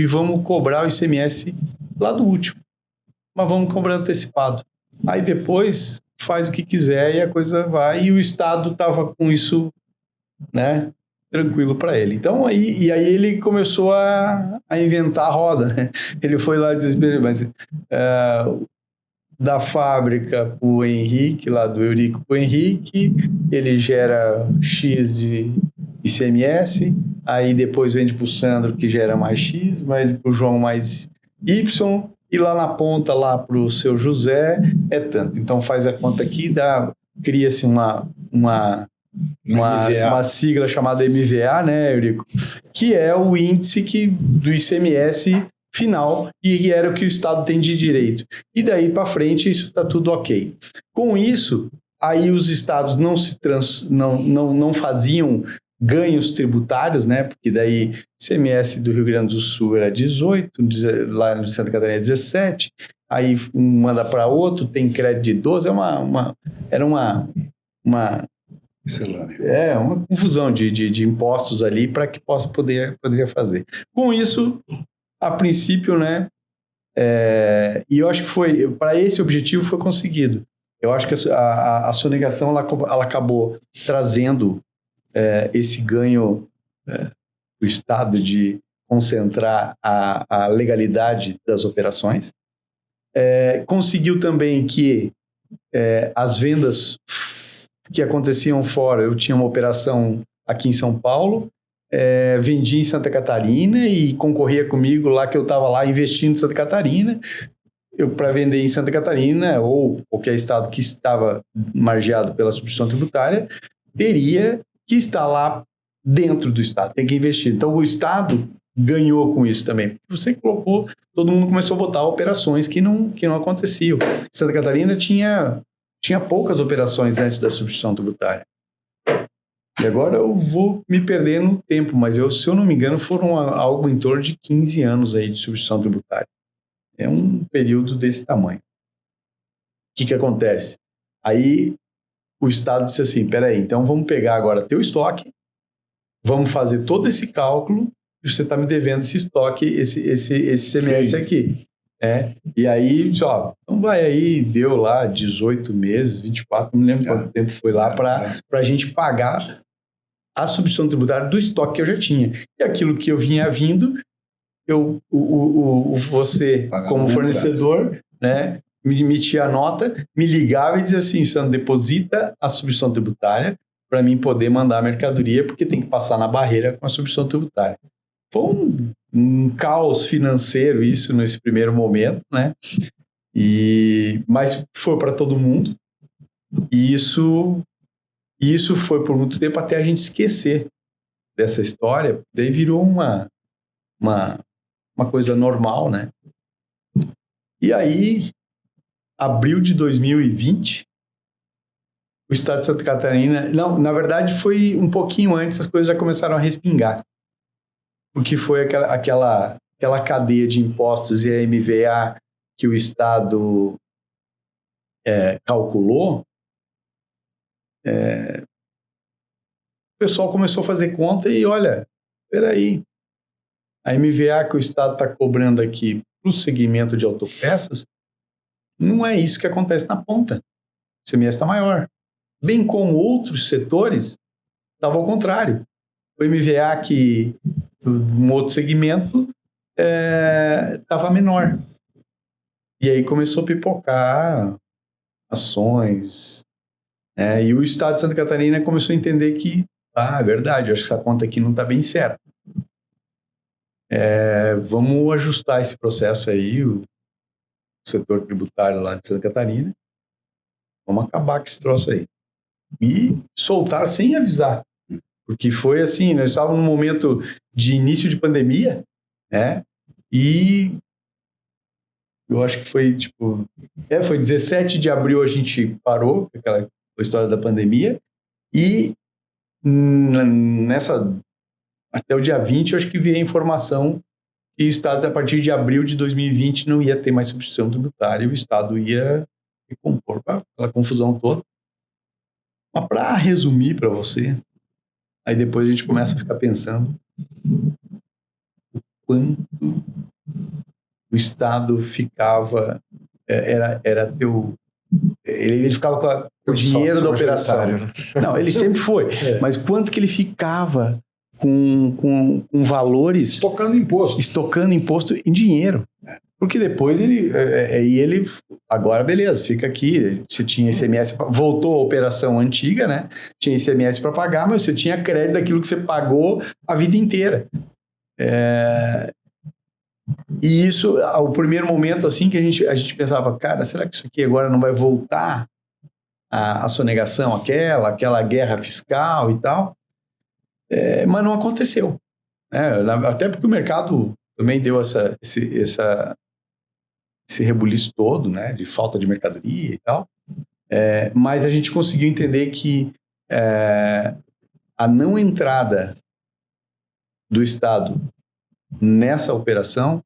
vamos cobrar o ICMS lá do último. Mas vamos cobrar antecipado. Aí depois faz o que quiser e a coisa vai, e o Estado estava com isso, né, tranquilo para ele. Então, aí ele começou a inventar a roda, né? Ele foi lá desesperado, mas da fábrica para o Henrique, lá do Eurico para o Henrique, ele gera X de ICMS, aí depois vende para o Sandro, que gera mais X, vai para o João mais Y, e lá na ponta, lá para o seu José, é tanto. Então faz a conta aqui, cria-se uma sigla chamada MVA, né, Eurico? Que é o índice do ICMS final, e era o que o Estado tem de direito. E daí para frente, isso está tudo ok. Com isso, aí os estados não faziam ganhos tributários, né? Porque daí ICMS do Rio Grande do Sul era 18, lá em Santa Catarina é 17, aí um manda para outro, tem crédito de 12, era uma confusão de impostos ali para que poderia fazer. Com isso, a princípio, né? E eu acho que para esse objetivo foi conseguido. Eu acho que a sonegação ela acabou trazendo esse ganho do Estado de concentrar a legalidade das operações. Conseguiu também que as vendas que aconteciam fora, eu tinha uma operação aqui em São Paulo, vendia em Santa Catarina e concorria comigo lá, que eu estava lá investindo em Santa Catarina. Para vender em Santa Catarina ou qualquer estado que estava margeado pela substituição tributária, teria que estar lá dentro do Estado, tem que investir. Então, o Estado ganhou com isso também. Você colocou, todo mundo começou a botar operações que não aconteciam. Santa Catarina tinha poucas operações antes da substituição tributária. E agora eu vou me perder no tempo, mas se eu não me engano, foram algo em torno de 15 anos aí de substituição tributária. É um período desse tamanho. O que acontece? Aí o Estado disse assim, peraí, então vamos pegar agora teu estoque, vamos fazer todo esse cálculo, e você está me devendo esse estoque, esse CMS aqui. E aí, então vai aí, deu lá 18 meses, 24, não lembro quanto tempo foi lá, para a gente pagar a substituição tributária do estoque que eu já tinha. E aquilo que eu vinha vindo, você, como fornecedor, né, me emitia a nota, me ligava e dizia assim, Sandro, deposita a substituição tributária para mim poder mandar a mercadoria, porque tem que passar na barreira com a substituição tributária. Foi um caos financeiro isso nesse primeiro momento, né? Mas foi para todo mundo. E isso foi por muito tempo até a gente esquecer dessa história. Daí virou uma coisa normal, né? E aí, abril de 2020, o estado de Santa Catarina... Não, na verdade, foi um pouquinho antes, as coisas já começaram a respingar. Porque foi aquela cadeia de impostos e a MVA que o Estado calculou. O pessoal começou a fazer conta e, olha, peraí, a MVA que o Estado está cobrando aqui para o segmento de autopeças, não é isso que acontece na ponta. O ICMS está maior. Bem como outros setores, estava ao contrário. O MVA que um outro segmento estava menor. E aí começou a pipocar ações. E o Estado de Santa Catarina começou a entender que, é verdade, eu acho que essa conta aqui não está bem certa. Vamos ajustar esse processo aí, o setor tributário lá de Santa Catarina. Vamos acabar com esse troço aí. E soltaram sem avisar. Porque foi assim, nós estávamos num momento de início de pandemia, né? E eu acho que foi, foi 17 de abril a gente parou, aquela história da pandemia, e até o dia 20, eu acho que veio a informação que o Estado, a partir de abril de 2020, não ia ter mais substituição tributária, e o Estado ia recompor aquela confusão toda. Mas para resumir para você, aí depois a gente começa a ficar pensando o quanto o Estado ficava, ele ficava com o dinheiro da operação. Né? Não, ele sempre foi, mas quanto que ele ficava com valores... Estocando imposto em dinheiro. Porque depois ele agora beleza, fica aqui, você tinha ICMS, voltou a operação antiga, né? Tinha ICMS para pagar, mas você tinha crédito daquilo que você pagou a vida inteira. E isso, ao primeiro momento, assim, que a gente pensava, cara, será que isso aqui agora não vai voltar a sonegação, aquela guerra fiscal e tal? Mas não aconteceu. Até porque o mercado também deu esse rebuliço todo, né, de falta de mercadoria e tal. Mas a gente conseguiu entender que a não entrada do Estado nessa operação,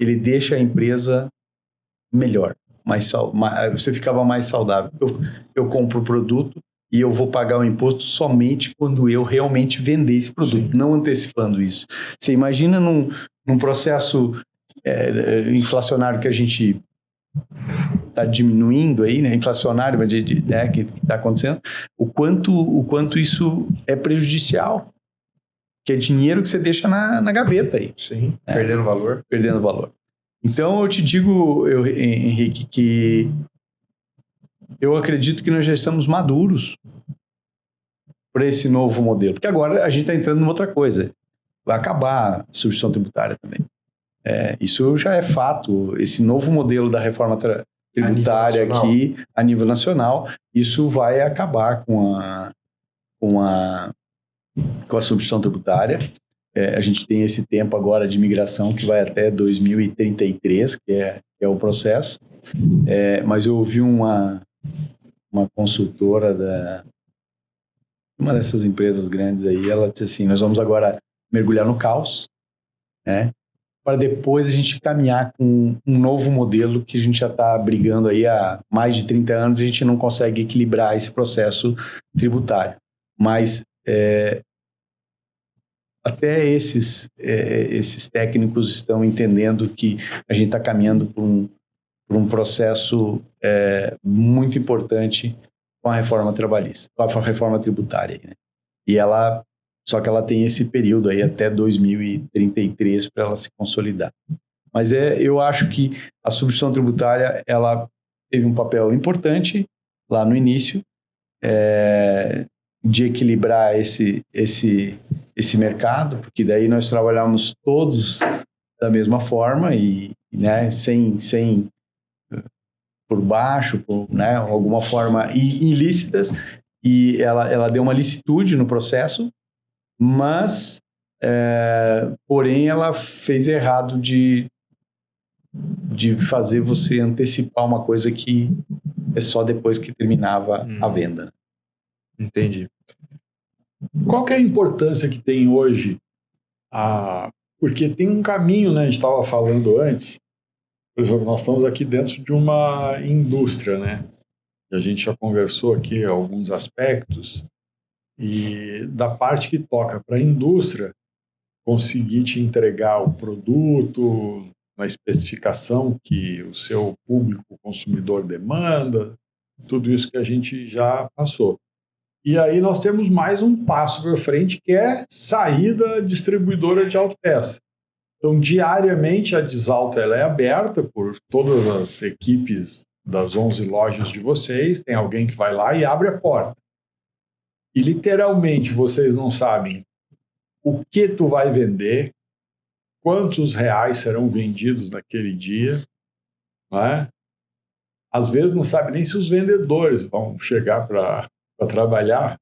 ele deixa a empresa melhor, você ficava mais saudável. Eu compro o produto e eu vou pagar o imposto somente quando eu realmente vender esse produto, não antecipando isso. Você imagina num processo inflacionário que a gente está diminuindo aí, né, inflacionário, que está acontecendo, o quanto isso é prejudicial. Que é dinheiro que você deixa na gaveta aí. Sim, perdendo valor. Perdendo valor. Então, eu te digo, Henrique, que eu acredito que nós já estamos maduros para esse novo modelo. Porque agora a gente está entrando numa outra coisa. Vai acabar a substituição tributária também. Isso já é fato. Esse novo modelo da reforma tributária aqui, a nível nacional, isso vai acabar com a substituição tributária. A gente tem esse tempo agora de migração que vai até 2033, que é o processo. Mas eu ouvi uma consultora uma dessas empresas grandes aí, ela disse assim, nós vamos agora mergulhar no caos, né, para depois a gente caminhar com um novo modelo que a gente já está brigando aí há mais de 30 anos e a gente não consegue equilibrar esse processo tributário. Mas até esses técnicos estão entendendo que a gente está caminhando por um processo muito importante com a reforma trabalhista, com a reforma tributária, né? Só que ela tem esse período aí até 2033 para ela se consolidar. Mas eu acho que a substituição tributária, ela teve um papel importante lá no início, de equilibrar esse mercado, porque daí nós trabalhamos todos da mesma forma e, né, sem por baixo, né, alguma forma ilícitas, e ela deu uma licitude no processo, mas, porém, ela fez errado de fazer você antecipar uma coisa que é só depois que terminava a venda. Entendi. Qual que é a importância que tem hoje? Porque tem um caminho, né? A gente estava falando antes, por exemplo, nós estamos aqui dentro de uma indústria, né? E a gente já conversou aqui alguns aspectos, e da parte que toca para a indústria, conseguir te entregar o produto na especificação que o seu público consumidor demanda, tudo isso que a gente já passou. E aí nós temos mais um passo para frente, que é sair da distribuidora de autopeça. Então, diariamente, a Desalto ela é aberta por todas as equipes das 11 lojas de vocês, tem alguém que vai lá e abre a porta. E, literalmente, vocês não sabem o que tu vai vender, quantos reais serão vendidos naquele dia, não é? Às vezes não sabe nem se os vendedores vão chegar para trabalhar,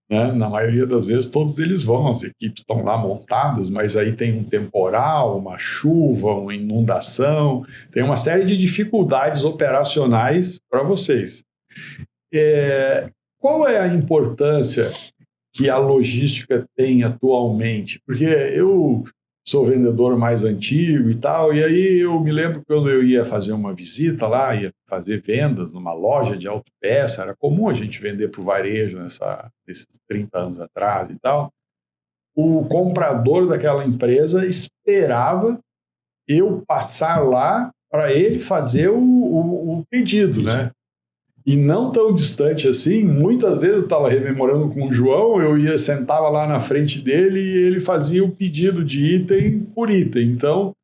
né? Na maioria das vezes todos eles vão, as equipes estão lá montadas, mas aí tem um temporal, uma chuva, uma inundação, tem uma série de dificuldades operacionais para vocês. Qual é a importância que a logística tem atualmente? Porque eu sou vendedor mais antigo e tal, e aí eu me lembro que quando eu ia fazer uma visita lá, ia fazer vendas numa loja de autopeça, era comum a gente vender para o varejo nesses 30 anos atrás e tal. O comprador daquela empresa esperava eu passar lá para ele fazer o pedido, né? E não tão distante assim, muitas vezes eu estava rememorando com o João, sentava lá na frente dele e ele fazia o pedido de item por item. Então,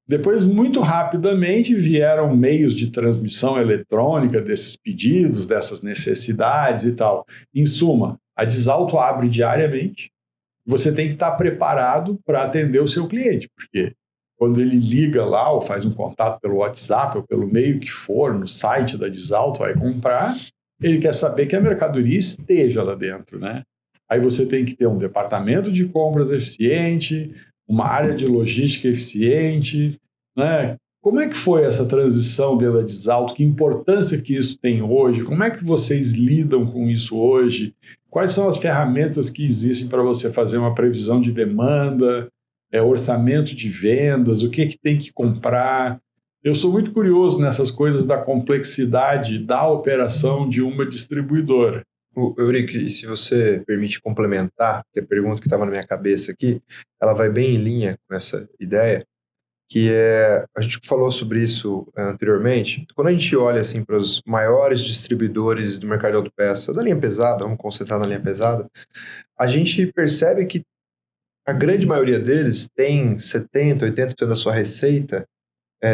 depois, muito rapidamente, vieram meios de transmissão eletrônica desses pedidos, dessas necessidades e tal. Em suma, a Desalto abre diariamente, você tem que estar preparado para atender o seu cliente, porque quando ele liga lá ou faz um contato pelo WhatsApp ou pelo meio que for, no site da Desalto, vai comprar, ele quer saber que a mercadoria esteja lá dentro, né? Aí você tem que ter um departamento de compras eficiente, uma área de logística eficiente, né? Como é que foi essa transição dentro da Desalto? Que importância que isso tem hoje? Como é que vocês lidam com isso hoje? Quais são as ferramentas que existem para você fazer uma previsão de demanda, orçamento de vendas, o que tem que comprar? Eu sou muito curioso nessas coisas da complexidade da operação de uma distribuidora. Eurico, e se você permite complementar, que a pergunta que estava na minha cabeça aqui, ela vai bem em linha com essa ideia, que a gente falou sobre isso anteriormente. Quando a gente olha assim para os maiores distribuidores do mercado de autopeça, da linha pesada, vamos concentrar na linha pesada, a gente percebe que a grande maioria deles tem 70%, 80% da sua receita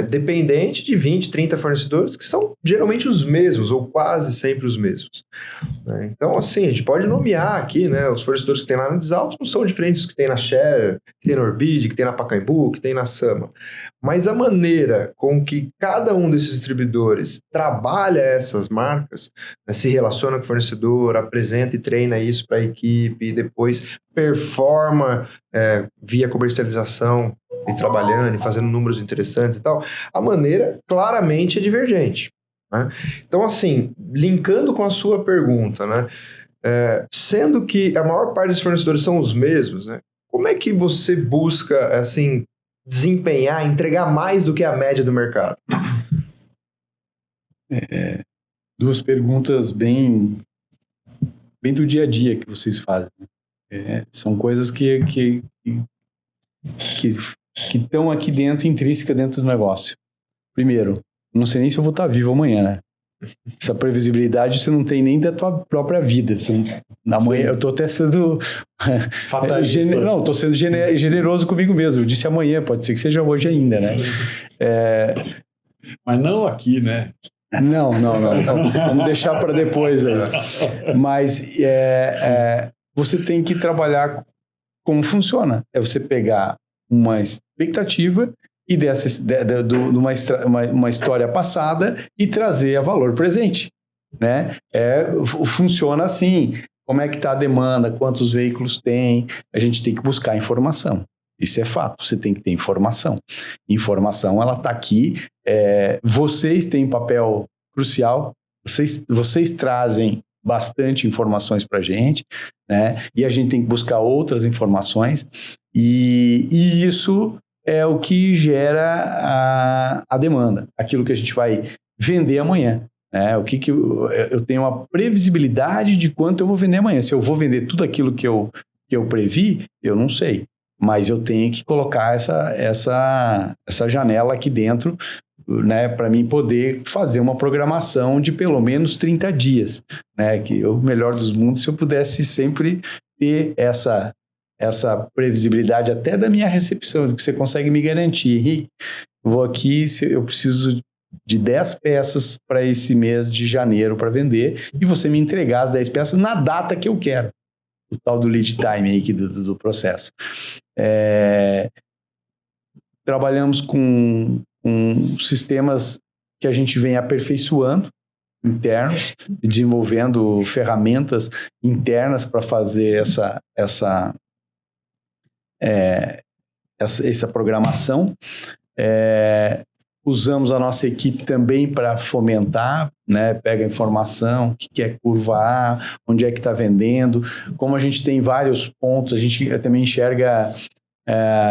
dependente de 20, 30 fornecedores, que são geralmente os mesmos, ou quase sempre os mesmos. Né? Então, assim, a gente pode nomear aqui, né, os fornecedores que tem lá na Desalto não são diferentes dos que tem na Share, que tem na Orbid, que tem na Pacaembu, que tem na Sama. Mas a maneira com que cada um desses distribuidores trabalha essas marcas, né, se relaciona com o fornecedor, apresenta e treina isso para a equipe, e depois performa via comercialização, e trabalhando, e fazendo números interessantes e tal, a maneira claramente é divergente. Né? Então, assim, linkando com a sua pergunta, né, sendo que a maior parte dos fornecedores são os mesmos, né, como é que você busca, assim, desempenhar, entregar mais do que a média do mercado? Duas perguntas bem do dia a dia que vocês fazem. São coisas que estão aqui dentro, intrínseca dentro do negócio. Primeiro, não sei nem se eu vou estar vivo amanhã, né? Essa previsibilidade você não tem nem da tua própria vida. Amanhã, eu estou até sendo fatalista. Não, estou sendo generoso comigo mesmo. Eu disse amanhã, pode ser que seja hoje ainda, né? Mas não aqui, né? Não. Vamos deixar para depois aí. Mas você tem que trabalhar como funciona. É você pegar uma expectativa e de uma história passada e trazer a valor presente, né? Funciona assim. Como é que está a demanda? Quantos veículos tem? A gente tem que buscar informação. Isso é fato. Você tem que ter informação. Informação, ela está aqui. Vocês têm papel crucial. Vocês trazem bastante informações para a gente, né? E a gente tem que buscar outras informações. E isso é o que gera a demanda. Aquilo que a gente vai vender amanhã. Eu tenho uma previsibilidade de quanto eu vou vender amanhã. Se eu vou vender tudo aquilo que eu previ, eu não sei. Mas eu tenho que colocar essa janela aqui dentro, né, para mim poder fazer uma programação de pelo menos 30 dias. Né, que o melhor dos mundos, se eu pudesse sempre ter essa previsibilidade até da minha recepção, que você consegue me garantir. Henrique, vou aqui, eu preciso de 10 peças para esse mês de janeiro para vender e você me entregar as 10 peças na data que eu quero. O tal do lead time aí do processo. Trabalhamos com sistemas que a gente vem aperfeiçoando, internos, desenvolvendo ferramentas internas para fazer essa programação. Usamos a nossa equipe também para fomentar, né? Pega a informação, o que é curva A, onde é que está vendendo. Como a gente tem vários pontos, a gente também enxerga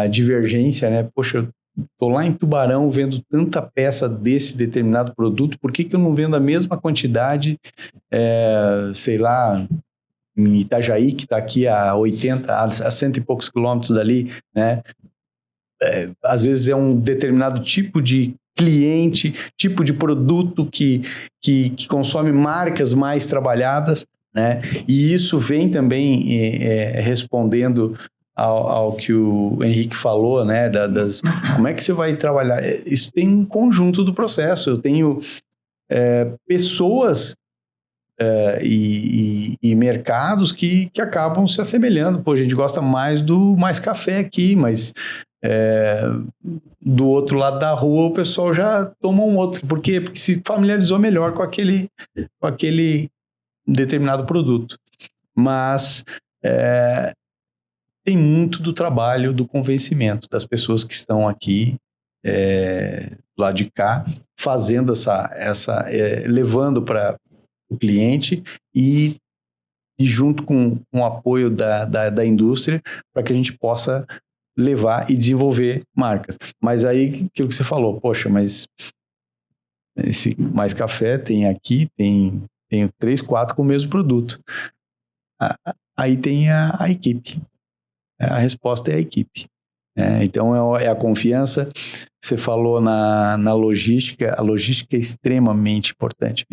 divergência, né? Poxa, eu estou lá em Tubarão vendo tanta peça desse determinado produto, por que eu não vendo a mesma quantidade, sei lá, em Itajaí, que está aqui a 100 e poucos quilômetros dali, né? Às vezes é um determinado tipo de cliente, tipo de produto que consome marcas mais trabalhadas, né? E isso vem também respondendo ao que o Henrique falou, né? Como é que você vai trabalhar? Isso tem um conjunto do processo. Eu tenho pessoas e mercados que acabam se assemelhando. Pô, a gente gosta mais do Mais Café aqui, mas do outro lado da rua o pessoal já toma um outro. Por quê? Porque se familiarizou melhor com aquele determinado produto. Mas tem muito do trabalho do convencimento das pessoas que estão aqui do lado de cá, fazendo levando para o cliente e junto com o apoio da indústria para que a gente possa levar e desenvolver marcas. Mas aí, aquilo que você falou, poxa, mas esse Mais Café tem aqui, tem 3, 4 com o mesmo produto. Aí tem a equipe. A resposta é a equipe. Então, é a confiança. Você falou na logística. A logística é extremamente importante.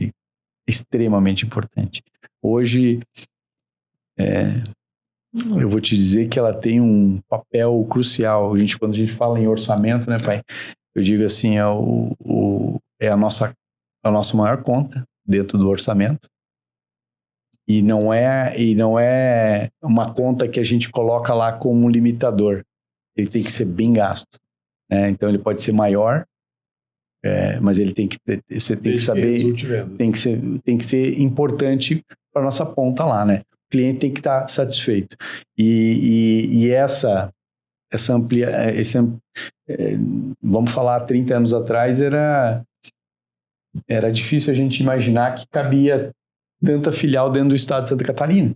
Extremamente importante. Hoje, eu vou te dizer que ela tem um papel crucial. Quando a gente fala em orçamento, né, pai? Eu digo assim, é a nossa maior conta dentro do orçamento. E não é uma conta que a gente coloca lá como um limitador. Ele tem que ser bem gasto. Né? Então, ele pode ser maior, mas ele tem que você tem que saber, tem que ser importante para a nossa ponta lá, né? O cliente tem que estar satisfeito. E vamos falar, 30 anos atrás era difícil a gente imaginar que cabia tanta filial dentro do estado de Santa Catarina.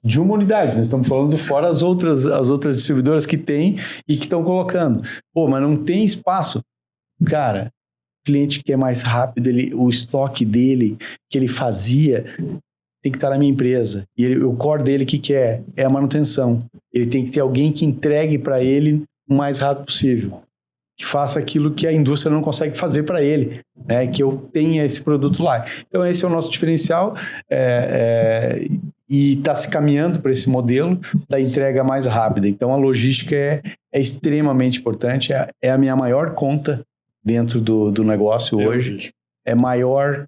De uma unidade, nós estamos falando fora as outras distribuidoras que tem e que estão colocando. Pô, mas não tem espaço. Cara, o cliente quer mais rápido, o estoque dele, que ele fazia, tem que estar na minha empresa. E o core dele, que é a manutenção. Ele tem que ter alguém que entregue para ele o mais rápido possível. Que faça aquilo que a indústria não consegue fazer para ele, né? Que eu tenha esse produto lá. Então, esse é o nosso diferencial e está se caminhando para esse modelo da entrega mais rápida. Então, a logística é extremamente importante, é a minha maior conta dentro do negócio hoje é maior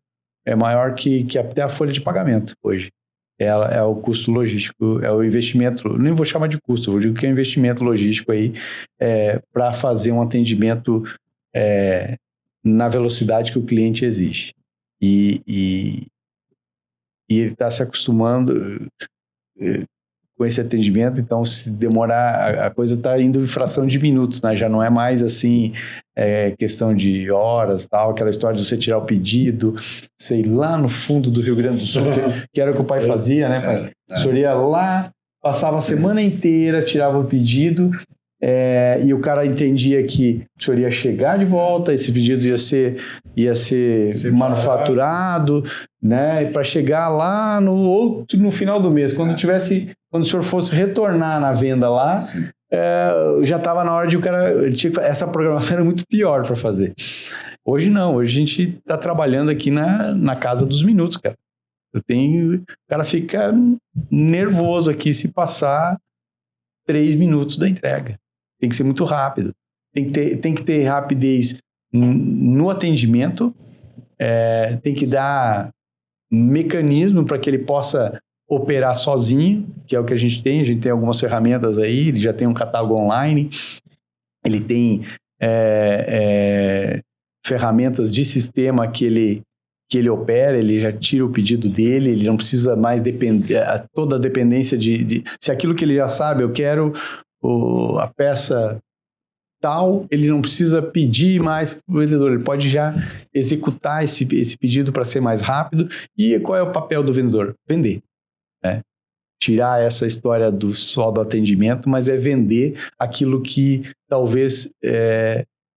que até a folha de pagamento hoje. É o custo logístico, é o investimento, nem vou chamar de custo, eu digo que é investimento logístico aí para fazer um atendimento na velocidade que o cliente exige. E ele está se acostumando com esse atendimento, então se demorar, a coisa está indo em fração de minutos, né? Já não é mais assim, questão de horas, tal, aquela história de você tirar o pedido, sei lá no fundo do Rio Grande do Sul, que era o que o pai fazia, né, pai? O senhor ia lá, passava a semana inteira, tirava o pedido, e o cara entendia que o senhor ia chegar de volta, esse pedido ia ser manufaturado, né, para chegar lá no final do mês, quando o senhor fosse retornar na venda lá, já estava na hora de o cara... Essa programação era muito pior para fazer. Hoje não, hoje a gente está trabalhando aqui na casa dos minutos, cara. O cara fica nervoso aqui se passar 3 minutos da entrega. Tem que ser muito rápido. Tem que ter rapidez no atendimento, tem que dar mecanismo para que ele possa operar sozinho, que é o que a gente tem algumas ferramentas aí, ele já tem um catálogo online, ele tem ferramentas de sistema que ele opera, ele já tira o pedido dele, ele não precisa mais depender, toda a dependência se aquilo que ele já sabe, eu quero a peça tal, ele não precisa pedir mais para o vendedor, ele pode já executar esse pedido para ser mais rápido. E qual é o papel do vendedor? Vender. Tirar essa história só do atendimento, mas vender aquilo que talvez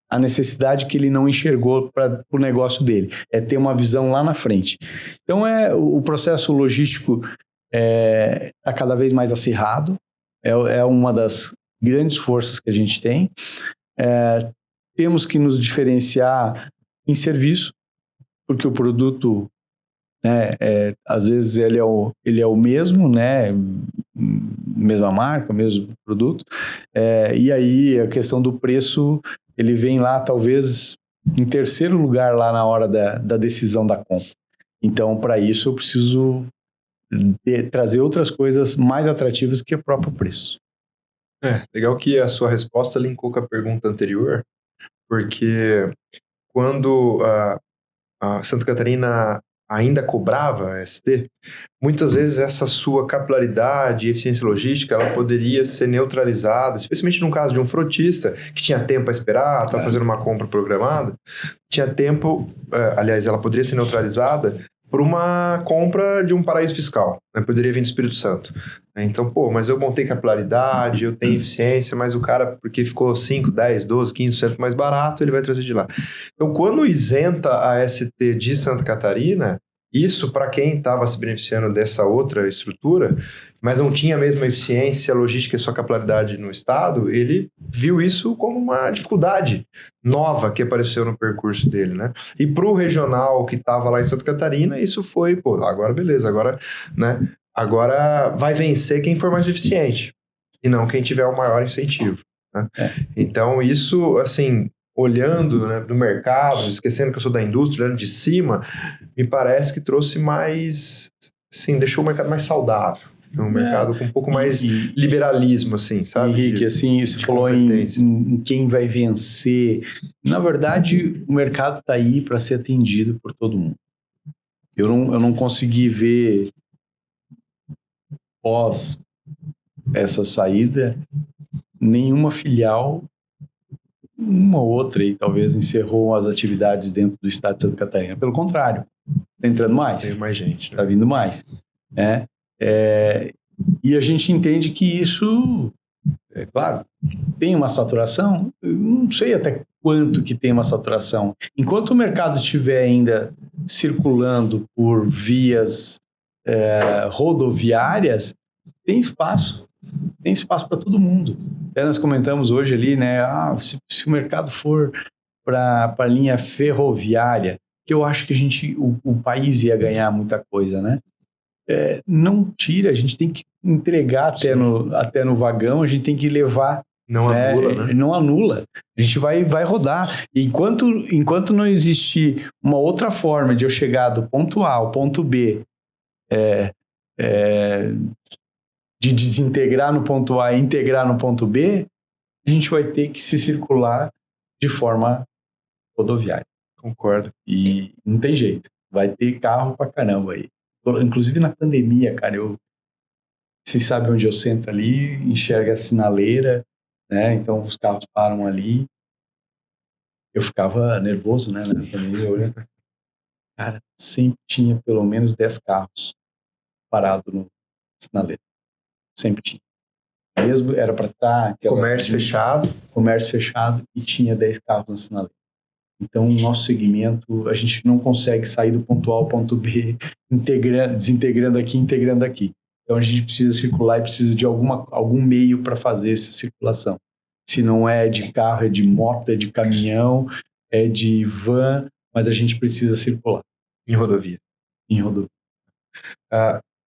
a necessidade que ele não enxergou para o negócio dele, ter uma visão lá na frente. Então o processo logístico está cada vez mais acirrado, é uma das grandes forças que a gente tem. Temos que nos diferenciar em serviço, porque o produto, às vezes ele é o mesmo, né? Mesma marca, mesmo produto, e aí a questão do preço, ele vem lá talvez em terceiro lugar lá na hora da decisão da compra. Então, para isso eu preciso trazer outras coisas mais atrativas que o próprio preço. Legal que a sua resposta linkou com a pergunta anterior, porque quando a Santa Catarina ainda cobrava ST, muitas vezes essa sua capilaridade e eficiência logística, ela poderia ser neutralizada, especialmente no caso de um frotista que tinha tempo para esperar, estava fazendo uma compra programada, tinha tempo, aliás, ela poderia ser neutralizada por uma compra de um paraíso fiscal, né? Poderia vir do Espírito Santo. Então, mas eu montei capilaridade, eu tenho eficiência, mas o cara, porque ficou 5, 10, 12, 15% mais barato, ele vai trazer de lá. Então, quando isenta a ST de Santa Catarina, isso para quem estava se beneficiando dessa outra estrutura, mas não tinha a mesma eficiência logística e sua capilaridade no estado, ele viu isso como uma dificuldade nova que apareceu no percurso dele, né? E para o regional que estava lá em Santa Catarina, isso foi, agora beleza, agora vai vencer quem for mais eficiente e não quem tiver o maior incentivo, né? Então isso, assim, olhando, né, do mercado, esquecendo que eu sou da indústria, olhando de cima, me parece que trouxe mais, assim, deixou o mercado mais saudável. Um mercado com um pouco mais liberalismo, assim, sabe? Henrique, assim, você falou em quem vai vencer. Na verdade, o mercado está aí para ser atendido por todo mundo. Eu não consegui ver, pós essa saída, nenhuma filial, uma ou outra aí, talvez, encerrou as atividades dentro do estado de Santa Catarina. Pelo contrário, está entrando mais. Tem mais gente. Está vindo mais, né? E a gente entende que isso, claro, tem uma saturação. Eu não sei até quanto que tem uma saturação. Enquanto o mercado estiver ainda circulando por vias rodoviárias, tem espaço para todo mundo. Até nós comentamos hoje ali, né? Se o mercado for para a linha ferroviária, que eu acho que o país ia ganhar muita coisa, né? Não tira, a gente tem que entregar até no vagão, a gente tem que levar Não anula, né? Não anula. A gente vai rodar. Enquanto não existir uma outra forma de eu chegar do ponto A ao ponto B, de desintegrar no ponto A e integrar no ponto B, a gente vai ter que se circular de forma rodoviária. Concordo. E não tem jeito. Vai ter carro pra caramba aí. Inclusive na pandemia, cara, vocês sabem onde eu sento ali, enxerga a sinaleira, né? Então os carros param ali. Eu ficava nervoso, né? Na pandemia, olhando. Cara, sempre tinha pelo menos 10 carros parados no sinaleiro. Sempre tinha. Mesmo era para estar... Comércio fechado. Comércio fechado e tinha 10 carros na sinaleira. Então, o nosso segmento, a gente não consegue sair do ponto A ao ponto B, desintegrando aqui, integrando aqui. Então, a gente precisa circular e precisa de algum meio para fazer essa circulação. Se não é de carro, é de moto, é de caminhão, é de van, mas a gente precisa circular. Em rodovia. Em rodovia.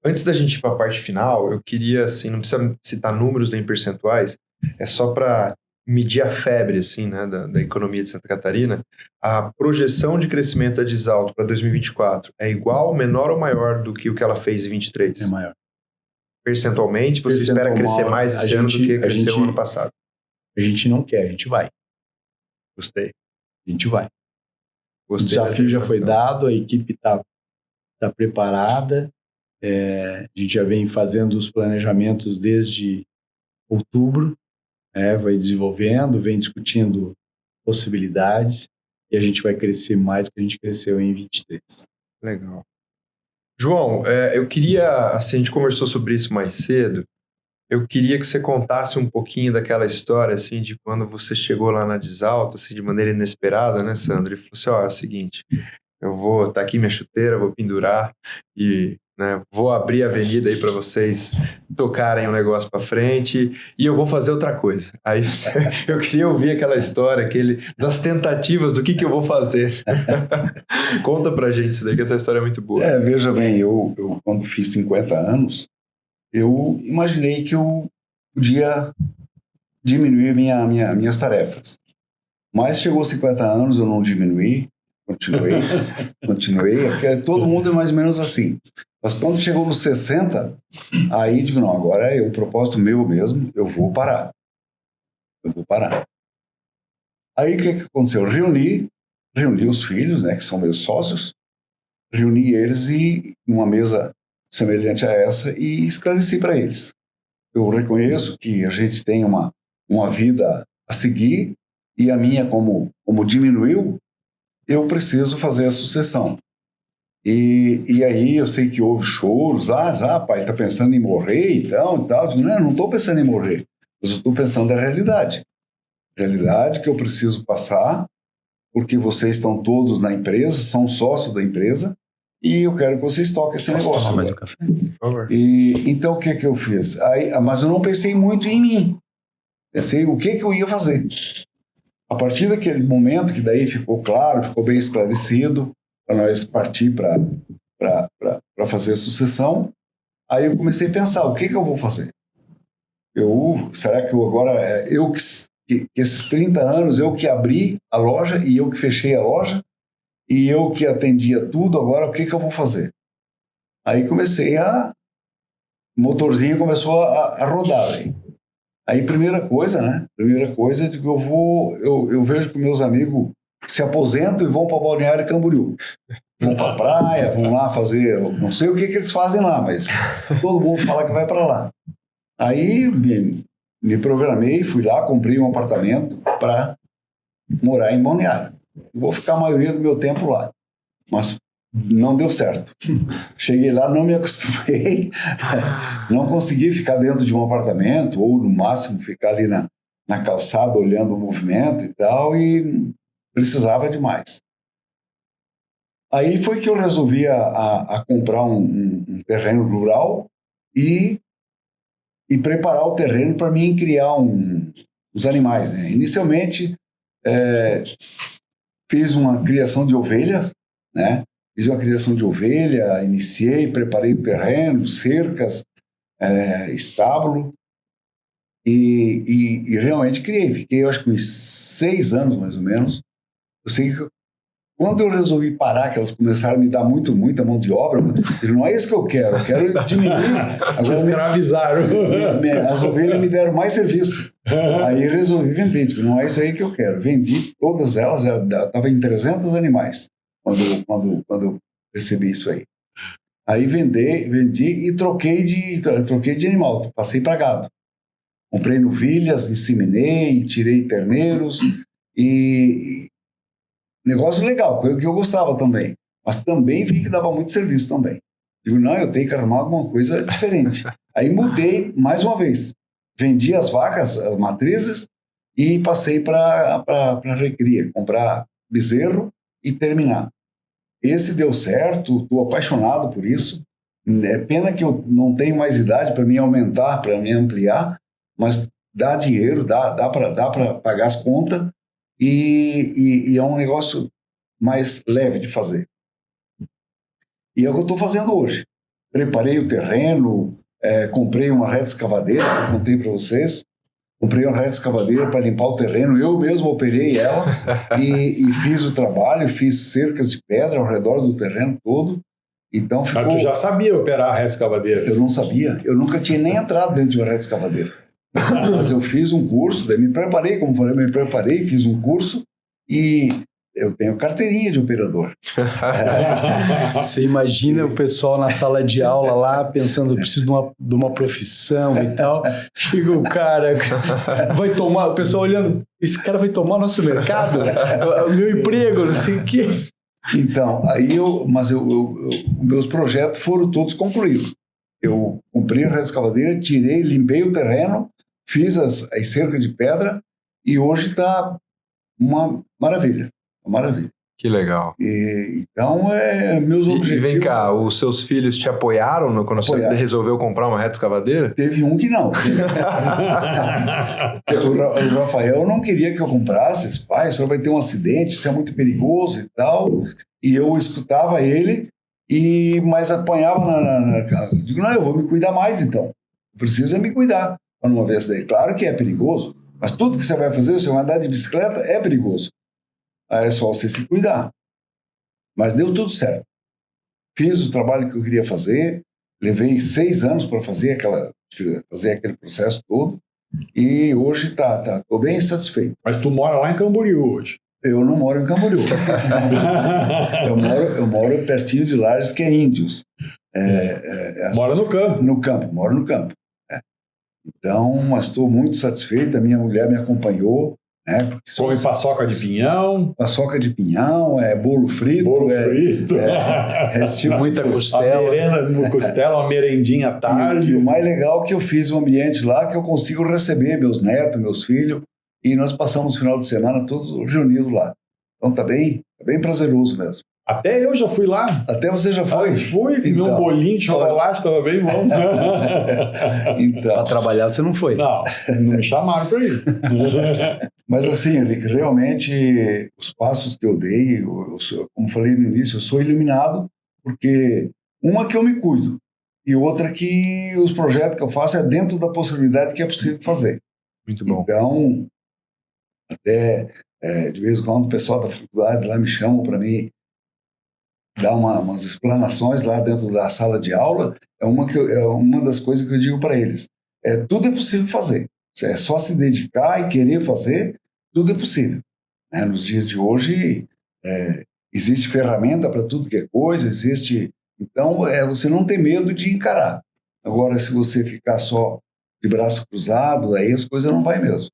Antes da gente ir para a parte final, eu queria, assim, não precisa citar números nem percentuais, é só para medir a febre, assim, né, da economia de Santa Catarina. A projeção de crescimento da Disalto para 2024 é igual, menor ou maior do que o que ela fez em 23? É maior. Percentualmente, você espera crescer mais esse ano do que cresceu o ano passado? A gente não quer, a gente vai. Gostei. A gente vai. Gostei. O desafio já foi dado, a equipe está preparada, a gente já vem fazendo os planejamentos desde outubro, vai desenvolvendo, vem discutindo possibilidades e a gente vai crescer mais do que a gente cresceu em 23. Legal. João, eu queria, assim, a gente conversou sobre isso mais cedo, eu queria que você contasse um pouquinho daquela história, assim, de quando você chegou lá na Disalto, assim, de maneira inesperada, né, Sandro? E falou assim, é o seguinte, eu vou tá aqui minha chuteira, vou pendurar e, né, vou abrir a avenida aí para vocês tocarem o negócio para frente e eu vou fazer outra coisa. Aí eu queria ouvir aquela história, das tentativas do que eu vou fazer. Conta pra gente isso daí, que essa história é muito boa. Veja bem, eu quando fiz 50 anos, eu imaginei que eu podia diminuir minhas tarefas. Mas chegou 50 anos, eu não diminuí, continuei, porque todo mundo é mais ou menos assim. Mas quando chegou nos 60, aí digo, não, agora é um propósito meu mesmo, eu vou parar. Aí o que aconteceu? Eu reuni os filhos, né, que são meus sócios, reuni eles em uma mesa semelhante a essa e esclareci para eles. Eu reconheço que a gente tem uma vida a seguir e a minha, como diminuiu, eu preciso fazer a sucessão. E aí eu sei que houve choros, pai, tá pensando em morrer e tal. Eu digo, não estou pensando em morrer, mas eu estou pensando na realidade. Realidade que eu preciso passar, porque vocês estão todos na empresa, são sócios da empresa, e eu quero que vocês toquem esse negócio. Tomar mais um café, por favor. Então o que eu fiz? Mas eu não pensei muito em mim. Pensei o que eu ia fazer. A partir daquele momento que daí ficou claro, ficou bem esclarecido, para nós partir para fazer a sucessão, aí eu comecei a pensar, o que eu vou fazer? Será que que esses 30 anos, eu que abri a loja e eu que fechei a loja, e eu que atendia tudo, agora o que eu vou fazer? Aí o motorzinho começou a rodar. Aí primeira coisa é que eu vejo que meus amigos se aposentam e vão para Balneário Camboriú. Vão para a praia, vão lá fazer, não sei o que eles fazem lá, mas todo mundo fala que vai para lá. Aí me programei, fui lá, comprei um apartamento para morar em Balneário. Vou ficar a maioria do meu tempo lá, mas não deu certo. Cheguei lá, não me acostumei, não consegui ficar dentro de um apartamento, ou no máximo ficar ali na calçada olhando o movimento e tal, e precisava de mais. Aí foi que eu resolvi a comprar um terreno rural e preparar o terreno para mim criar os animais, né? Inicialmente, fiz uma criação de ovelhas, né? Iniciei, preparei o terreno, cercas, estábulo, E realmente criei. Fiquei, eu acho que uns 6 anos, mais ou menos. Eu sei que quando eu resolvi parar, que elas começaram a me dar muita mão de obra, não é isso que eu quero diminuir. Te escravizaram. As ovelhas me deram mais serviço. Aí eu resolvi vender, tipo, não é isso aí que eu quero. Vendi todas elas, estava em 300 animais quando eu percebi isso aí. Aí vendi e troquei de animal, passei para gado. Comprei novilhas, inseminei, tirei terneiros e negócio legal, coisa que eu gostava também. Mas também vi que dava muito serviço também. Digo, não, eu tenho que arrumar alguma coisa diferente. Aí mudei mais uma vez. Vendi as vacas, as matrizes, e passei para recria, comprar bezerro e terminar. Esse deu certo, estou apaixonado por isso. É pena que eu não tenho mais idade para me aumentar, para me ampliar, mas dá dinheiro, dá para pagar as contas e é um negócio mais leve de fazer. E é o que eu estou fazendo hoje. Preparei o terreno, comprei uma reta escavadeira, que eu contei para vocês. Comprei uma reta escavadeira para limpar o terreno, eu mesmo operei ela e fiz o trabalho, fiz cercas de pedra ao redor do terreno todo. Então ficou... Mas tu já sabia operar a reta escavadeira? Eu não sabia, eu nunca tinha nem entrado dentro de uma reta escavadeira. Mas eu fiz um curso, daí me preparei, fiz um curso e eu tenho carteirinha de operador. Você imagina o pessoal na sala de aula lá pensando, eu preciso de uma profissão e tal. Chega o cara, vai tomar, o pessoal olhando, esse cara vai tomar nosso mercado, o meu emprego, não sei o quê. Então, aí meus projetos foram todos concluídos. Eu comprei a rede escavadeira, tirei, limpei o terreno, fiz as cercas de pedra e hoje está uma maravilha. Maravilha. Que legal. Então, meus objetivos... E vem cá, os seus filhos te apoiaram quando você resolveu comprar uma reta escavadeira? Teve um que não. O Rafael não queria que eu comprasse. Disse, pai, o senhor vai ter um acidente, isso é muito perigoso e tal. E eu escutava ele, mas apanhava Digo, não, eu vou me cuidar mais então. Preciso me cuidar para uma vez daí. Claro que é perigoso, mas tudo que você vai fazer, você vai andar de bicicleta, é perigoso. Aí é só você se cuidar. Mas deu tudo certo. Fiz o trabalho que eu queria fazer, levei 6 anos para fazer aquele processo todo, e hoje estou bem satisfeito. Mas tu mora lá em Camboriú hoje? Eu não moro em Camboriú. eu moro pertinho de Lages, que é Índios. Mora no campo? Moro no campo. Então, mas estou muito satisfeito, a minha mulher me acompanhou. Come paçoca de pinhão. Paçoca de pinhão, bolo frito. Muita costela. Uma merendinha à tarde. E o mais legal é que eu fiz um ambiente lá que eu consigo receber meus netos, meus filhos, e nós passamos o final de semana todos reunidos lá. Então tá bem prazeroso mesmo. Até eu já fui lá. Até você já foi? Fui, comi um bolinho de chocolate, estava bem bom. Então, para trabalhar você não foi? Não me chamaram para isso. Mas assim, Henrique, realmente os passos que eu dei, como falei no início, eu sou iluminado porque uma que eu me cuido e outra que os projetos que eu faço é dentro da possibilidade que é possível fazer. Muito bom. Então, até de vez em quando o pessoal da faculdade lá me chama para mim dar umas explanações lá dentro da sala de aula, é uma das coisas que eu digo para eles. Tudo é possível fazer. É só se dedicar e querer fazer, tudo é possível. Nos dias de hoje, existe ferramenta para tudo que é coisa, existe... Então, você não tem medo de encarar. Agora, se você ficar só de braço cruzado, aí as coisas não vai mesmo.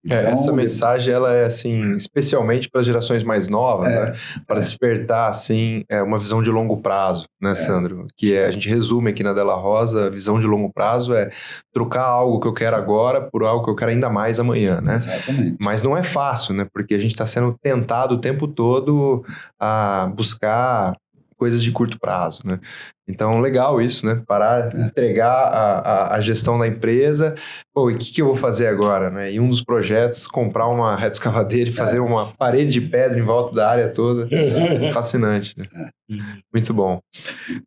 Então, essa mensagem, ela é assim, especialmente para as gerações mais novas, né? Para despertar, assim, uma visão de longo prazo, né, Sandro? Que a gente resume aqui na Della Rosa, a visão de longo prazo é trocar algo que eu quero agora por algo que eu quero ainda mais amanhã, né? Exatamente. Mas não é fácil, né? Porque a gente está sendo tentado o tempo todo a buscar coisas de curto prazo, né? Então, legal isso, né? Parar, entregar a gestão da empresa. Pô, e o que eu vou fazer agora, né? E um dos projetos, comprar uma reta escavadeira e fazer uma parede de pedra em volta da área toda. Fascinante, né? Muito bom.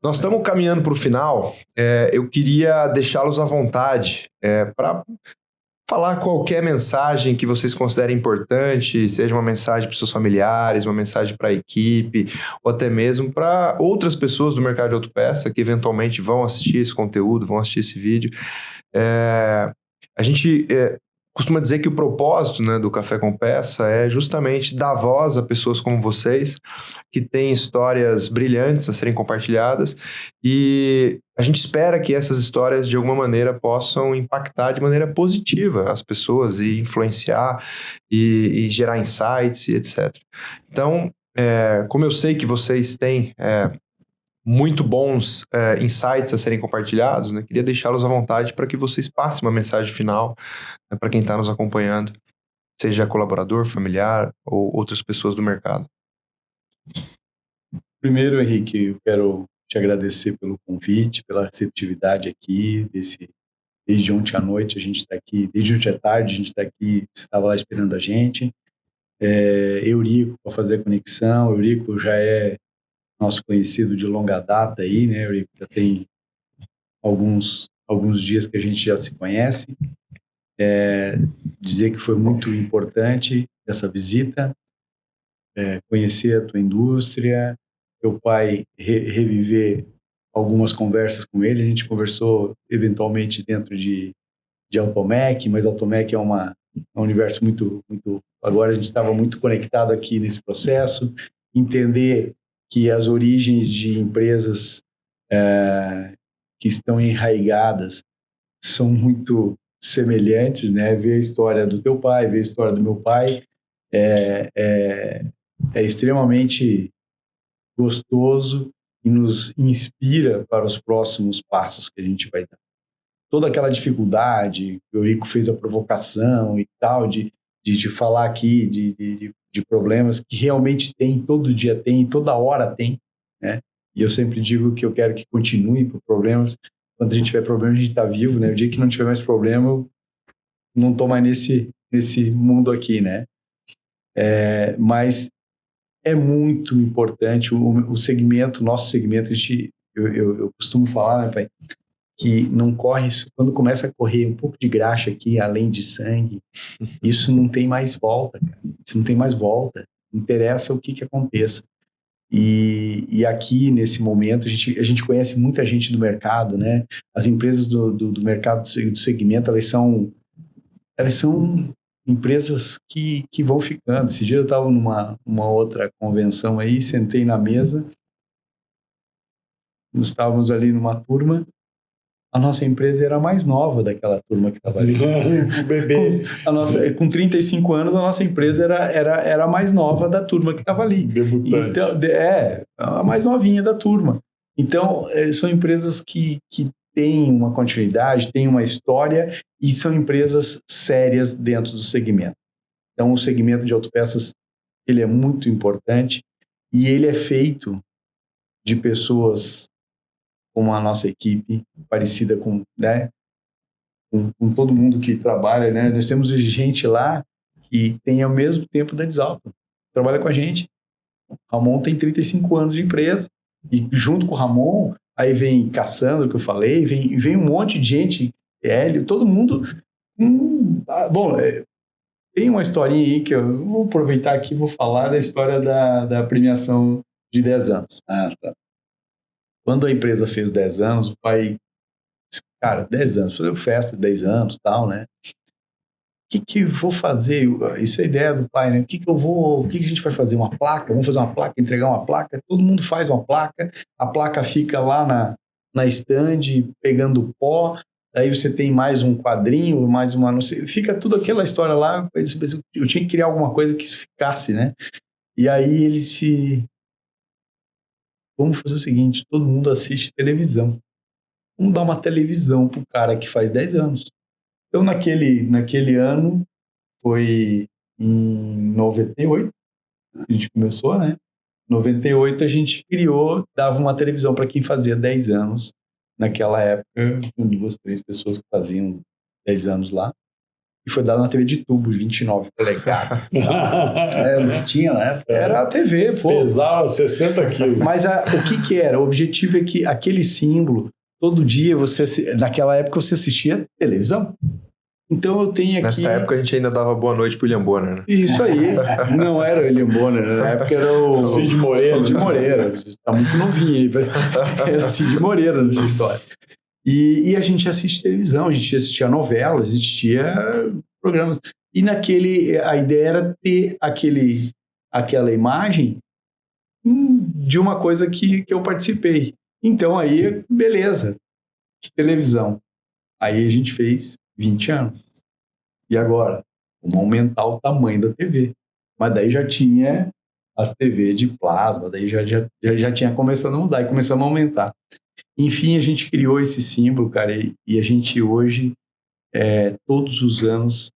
Nós estamos caminhando para o final. Eu queria deixá-los à vontade para falar qualquer mensagem que vocês considerem importante, seja uma mensagem para seus familiares, uma mensagem para a equipe, ou até mesmo para outras pessoas do mercado de autopeça que eventualmente vão assistir esse conteúdo, vão assistir esse vídeo. A gente costuma dizer que o propósito, né, do Café com Peça é justamente dar voz a pessoas como vocês, que têm histórias brilhantes a serem compartilhadas, e a gente espera que essas histórias, de alguma maneira, possam impactar de maneira positiva as pessoas e influenciar e gerar insights e etc. Então, como eu sei que vocês têm muito bons insights a serem compartilhados, né? Queria deixá-los à vontade para que vocês passem uma mensagem final, né, para quem está nos acompanhando, seja colaborador, familiar ou outras pessoas do mercado. Primeiro, Henrique, eu quero te agradecer pelo convite, pela receptividade aqui, desde ontem à noite a gente está aqui, desde ontem à tarde a gente está aqui, você estava lá esperando a gente. Eurico, para fazer a conexão, Eurico já é nosso conhecido de longa data aí, né, Eurico? Já tem alguns dias que a gente já se conhece. Dizer que foi muito importante essa visita, conhecer a tua indústria, teu pai reviver algumas conversas com ele. A gente conversou eventualmente dentro de Automec, mas Automec é um universo muito... Agora a gente estava muito conectado aqui nesse processo, entender que as origens de empresas que estão enraigadas são muito semelhantes, né? Ver a história do teu pai, ver a história do meu pai é extremamente gostoso e nos inspira para os próximos passos que a gente vai dar. Toda aquela dificuldade, o Eurico fez a provocação e tal, de falar aqui de problemas que realmente tem, todo dia tem, toda hora tem, né? E eu sempre digo que eu quero que continue por problemas. Quando a gente tiver problema, a gente está vivo, né? O dia que não tiver mais problema, eu não estou mais nesse mundo aqui, né? Mas é muito importante o segmento, nosso segmento. Eu costumo falar, né, pai, que não corre, quando começa a correr um pouco de graxa aqui, além de sangue, isso não tem mais volta, cara. Isso não tem mais volta. Não interessa o que aconteça. E aqui, nesse momento, a gente conhece muita gente do mercado, né? As empresas do mercado, do segmento, elas são empresas que vão ficando. Esse dia eu estava numa outra convenção aí, sentei na mesa, nós estávamos ali numa turma, a nossa empresa era a mais nova daquela turma que estava ali. O bebê. Com 35 anos, a nossa empresa era a mais nova da turma que estava ali. Debutante. Então, a mais novinha da turma. Então, são empresas que têm uma continuidade, têm uma história e são empresas sérias dentro do segmento. Então, o segmento de autopeças, ele é muito importante e ele é feito de pessoas como a nossa equipe, parecida com, né, com todo mundo que trabalha, né? Nós temos gente lá que tem o mesmo tempo da Exalta, trabalha com a gente. O Ramon tem 35 anos de empresa e junto com o Ramon, aí vem Cassandra, que eu falei, vem um monte de gente, Hélio, todo mundo. Tem uma historinha aí que eu vou aproveitar aqui e vou falar da história da premiação de 10 anos. Ah, tá. Quando a empresa fez 10 anos, o pai, cara, 10 anos, fazer festa de 10 anos, tal, né? O que vou fazer? Isso é a ideia do pai, né? O que a gente vai fazer? Uma placa? Vamos fazer uma placa, entregar uma placa? Todo mundo faz uma placa, a placa fica lá na estande, pegando pó, aí você tem mais um quadrinho, mais uma, não sei, fica tudo aquela história lá, eu tinha que criar alguma coisa que isso ficasse, né? E aí vamos fazer o seguinte, todo mundo assiste televisão. Vamos dar uma televisão pro cara que faz 10 anos. Então, naquele ano, foi em 98, a gente começou, né? Em 98, a gente dava uma televisão para quem fazia 10 anos. Naquela época, 2, 3 pessoas que faziam 10 anos lá. E foi dado na TV de tubo, 29 polegadas. O que tinha na época. Era a TV, pô. Pesava 60 quilos. Mas o que era? O objetivo é que aquele símbolo, todo dia naquela época você assistia televisão. Então eu tenho aqui... Nessa época a gente ainda dava boa noite pro William Bonner, né? Isso aí. Não era o William Bonner, na época era o Cid Moreira. Cid Moreira. Tá muito novinho aí. Era Cid Moreira nessa história. E a gente assiste televisão, a gente assistia novelas, assistia programas. E a ideia era ter aquela imagem de uma coisa que eu participei. Então aí, beleza, televisão. Aí a gente fez 20 anos. E agora? Vamos aumentar o tamanho da TV. Mas daí já tinha as TV de plasma, daí já tinha começado a mudar e começamos a aumentar. Enfim, a gente criou esse símbolo, cara, e a gente hoje, todos os anos...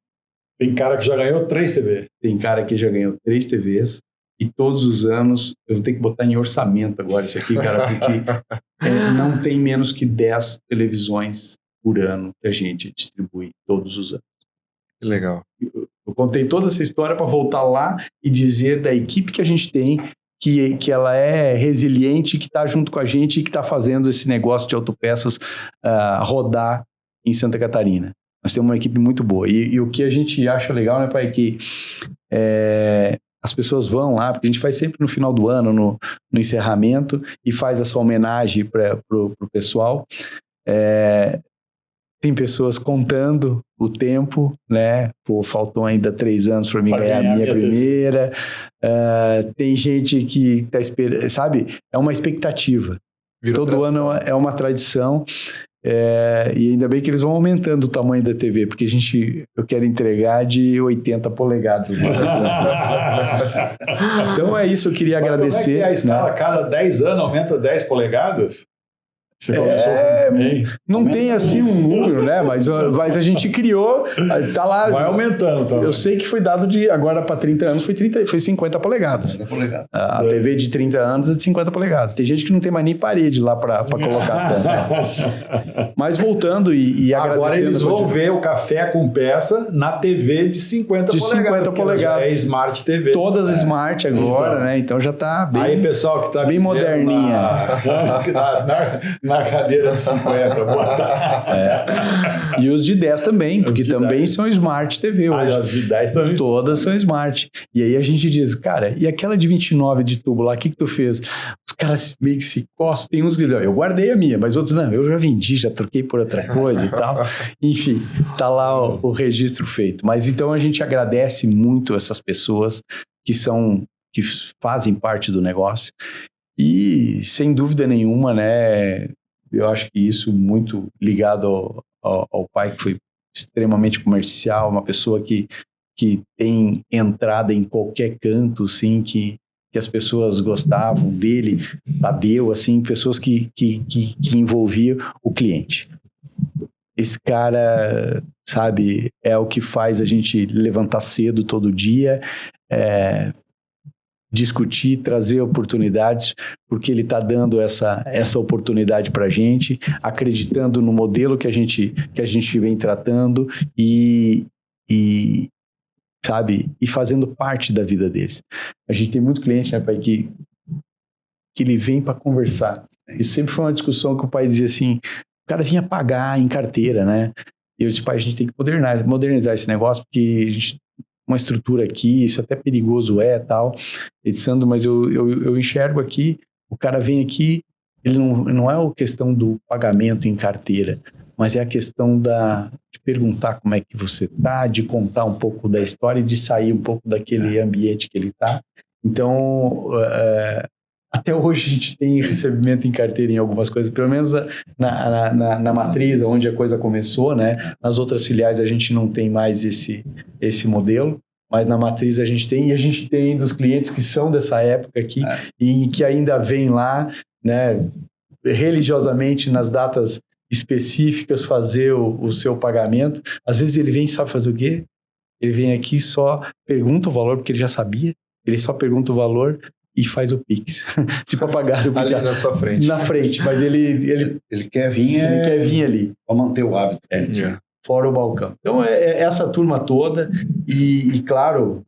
Tem cara que já ganhou 3 TV. Tem cara que já ganhou 3 TVs, e todos os anos, eu vou ter que botar em orçamento agora isso aqui, cara, porque não tem menos que 10 televisões por ano que a gente distribui todos os anos. Que legal. Eu contei toda essa história para voltar lá e dizer da equipe que a gente tem, que ela é resiliente, que está junto com a gente e que está fazendo esse negócio de autopeças rodar em Santa Catarina. Nós temos uma equipe muito boa. E o que a gente acha legal, né, pai, que as pessoas vão lá, porque a gente faz sempre no final do ano, no encerramento, e faz essa homenagem para o pessoal. Tem pessoas contando o tempo, né? Pô, faltam ainda 3 anos para mim ganhar a minha primeira. Tem gente que está esperando, sabe? É uma expectativa. Virou Todo tradição. ano é uma tradição. E ainda bem que eles vão aumentando o tamanho da TV, porque eu quero entregar de 80 polegadas. Então é isso, eu queria agradecer. Como é que é a escala? Cada 10 anos aumenta 10 polegadas? Você começou bem. Não tem assim um número, né? Mas a gente criou, tá lá. Vai aumentando também. Eu sei que foi dado agora para 30 anos, foi 50 polegadas. 50 polegadas. A TV de 30 anos é de 50 polegadas. Tem gente que não tem mais nem parede lá para colocar tanto. Mas voltando e agradecendo. Agora eles vão ver o Café com Peça na TV de 50 de polegadas. 50 polegadas. É Smart TV. Todas Smart agora, Então. né? Então já tá bem. Aí, pessoal que tá bem moderninha. Na cadeira de 50, bota. E os de 10 também, porque de também 10. são Smart TV hoje. As de 10 também. Todas são Smart. E aí a gente diz, cara, e aquela de 29 de tubo lá, o que tu fez? Os caras meio que se costam, tem uns que eu guardei a minha, mas outros não, eu já vendi, já troquei por outra coisa e tal. Enfim, tá lá o registro feito. Mas então a gente agradece muito essas pessoas que fazem parte do negócio. E sem dúvida nenhuma, né, eu acho que isso muito ligado ao pai, que foi extremamente comercial, uma pessoa que tem entrada em qualquer canto, assim, que as pessoas gostavam dele, Tadeu, assim, pessoas que envolviam o cliente. Esse cara, sabe, é o que faz a gente levantar cedo todo dia, discutir, trazer oportunidades, porque ele está dando essa oportunidade para a gente, acreditando no modelo que a gente vem tratando e sabe, e fazendo parte da vida deles. A gente tem muito cliente, né, pai, que ele vem para conversar. Isso sempre foi uma discussão que o pai dizia assim, o cara vinha pagar em carteira, né? E eu disse, pai, a gente tem que modernizar esse negócio, porque a gente uma estrutura aqui, isso até perigoso tal. Ele disse, Sandro, mas eu enxergo aqui, o cara vem aqui, ele não é a questão do pagamento em carteira, mas é a questão de perguntar como é que você tá, de contar um pouco da história e de sair um pouco daquele ambiente que ele tá. Então, até hoje a gente tem recebimento em carteira em algumas coisas, pelo menos na matriz, onde a coisa começou, né? Nas outras filiais a gente não tem mais esse modelo, mas na matriz a gente tem, e a gente tem dos clientes que são dessa época aqui, e que ainda vêm lá, né, religiosamente nas datas específicas fazer o seu pagamento. Às vezes ele vem e sabe fazer o quê? Ele vem aqui só pergunta o valor, porque ele já sabia, ele só pergunta o valor e faz o Pix, tipo apagado ali na sua frente. Na frente, mas ele quer vir, quer vir ali para manter o hábito. Fora o balcão. Então é essa turma toda e claro,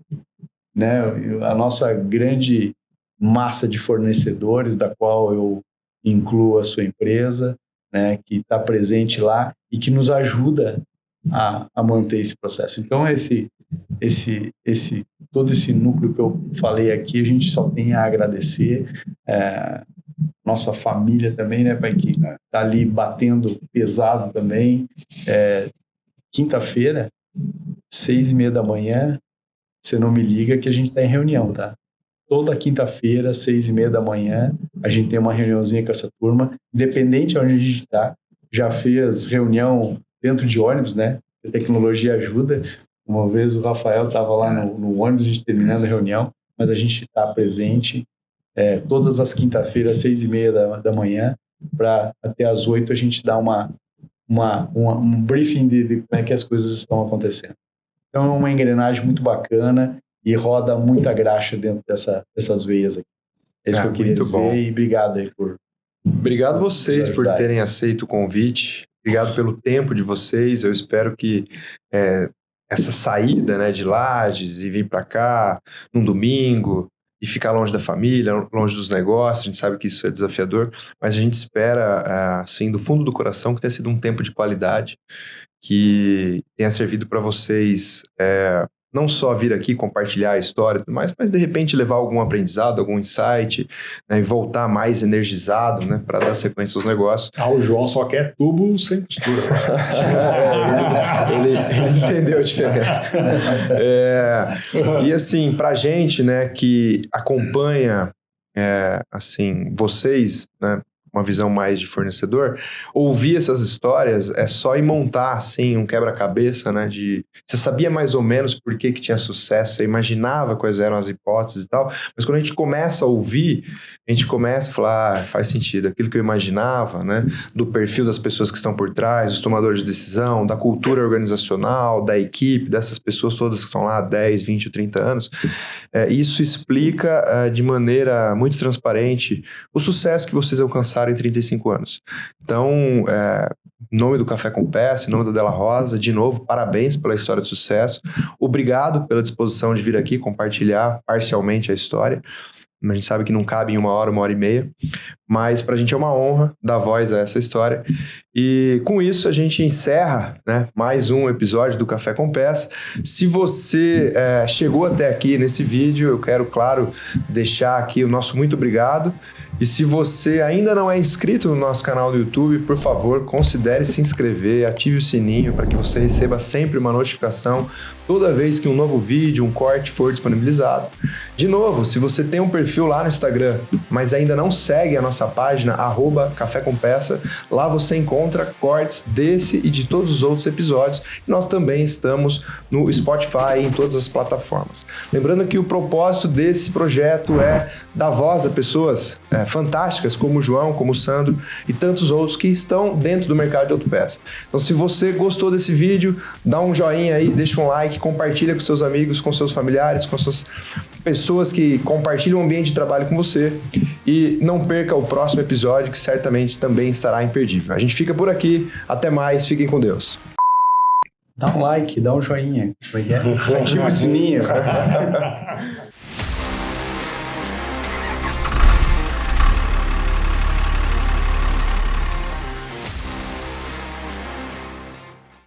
né, a nossa grande massa de fornecedores, da qual eu incluo a sua empresa, né, que está presente lá e que nos ajuda a manter esse processo. Então, todo esse núcleo que eu falei aqui, a gente só tem a agradecer. Nossa família também, né, pai, que tá ali batendo pesado também. Quinta-feira, 6:30 da manhã, você não me liga que a gente tá em reunião, tá? Toda quinta-feira, 6:30 da manhã, a gente tem uma reuniãozinha com essa turma, independente de onde a gente tá. Já fez reunião dentro de ônibus, né? A tecnologia ajuda. Uma vez o Rafael estava lá no ônibus, a gente terminando a reunião, mas a gente está presente todas as quinta-feiras, 6:30 da manhã, para até às 8 a gente dar um briefing de como é que as coisas estão acontecendo. Então é uma engrenagem muito bacana e roda muita graxa dentro dessas veias aqui. É isso que eu queria dizer, bom. E obrigado aí por... Obrigado vocês por terem aceito o convite. Obrigado pelo tempo de vocês. Eu espero que essa saída, né, de Lages e vir para cá num domingo e ficar longe da família, longe dos negócios, a gente sabe que isso é desafiador, mas a gente espera, assim, do fundo do coração, que tenha sido um tempo de qualidade, que tenha servido para vocês não só vir aqui compartilhar a história e tudo mais, mas de repente levar algum aprendizado, algum insight, né, e voltar mais energizado, né, para dar sequência aos negócios. O João só quer tubo sem costura. Ele entendeu a diferença. E assim, para a gente, né, que acompanha assim, vocês, né, uma visão mais de fornecedor, ouvir essas histórias é só ir montar, assim, um quebra-cabeça, né, você sabia mais ou menos por que tinha sucesso, você imaginava quais eram as hipóteses e tal, mas quando a gente começa a ouvir, a gente começa a falar, faz sentido, aquilo que eu imaginava, né, do perfil das pessoas que estão por trás, dos tomadores de decisão, da cultura organizacional, da equipe, dessas pessoas todas que estão lá há 10, 20 ou 30 anos, isso explica de maneira muito transparente o sucesso que vocês alcançaram em 35 anos. Então, em nome do Café com Peça, em nome da Della Rosa, de novo, parabéns pela história de sucesso. Obrigado pela disposição de vir aqui compartilhar parcialmente a história. A gente sabe que não cabe em 1 hora, 1h30, mas para a gente é uma honra dar voz a essa história. E com isso a gente encerra, né, mais um episódio do Café com Peça. Se você chegou até aqui nesse vídeo, eu quero, claro, deixar aqui o nosso muito obrigado. E se você ainda não é inscrito no nosso canal do YouTube, por favor, considere se inscrever, ative o sininho para que você receba sempre uma notificação toda vez que um novo vídeo, um corte for disponibilizado. De novo, se você tem um perfil lá no Instagram, mas ainda não segue a nossa página, @cafécompeça, lá você encontra cortes desse e de todos os outros episódios. E nós também estamos no Spotify e em todas as plataformas. Lembrando que o propósito desse projeto é dar voz a pessoas fantásticas como o João, como o Sandro e tantos outros que estão dentro do mercado de autopeça. Então, se você gostou desse vídeo, dá um joinha aí, deixa um like, compartilha com seus amigos, com seus familiares, com suas pessoas que compartilham o ambiente de trabalho com você e não perca o próximo episódio, que certamente também estará imperdível. A gente fica por aqui, até mais, fiquem com Deus. Dá um like, dá um joinha, ativa o sininho.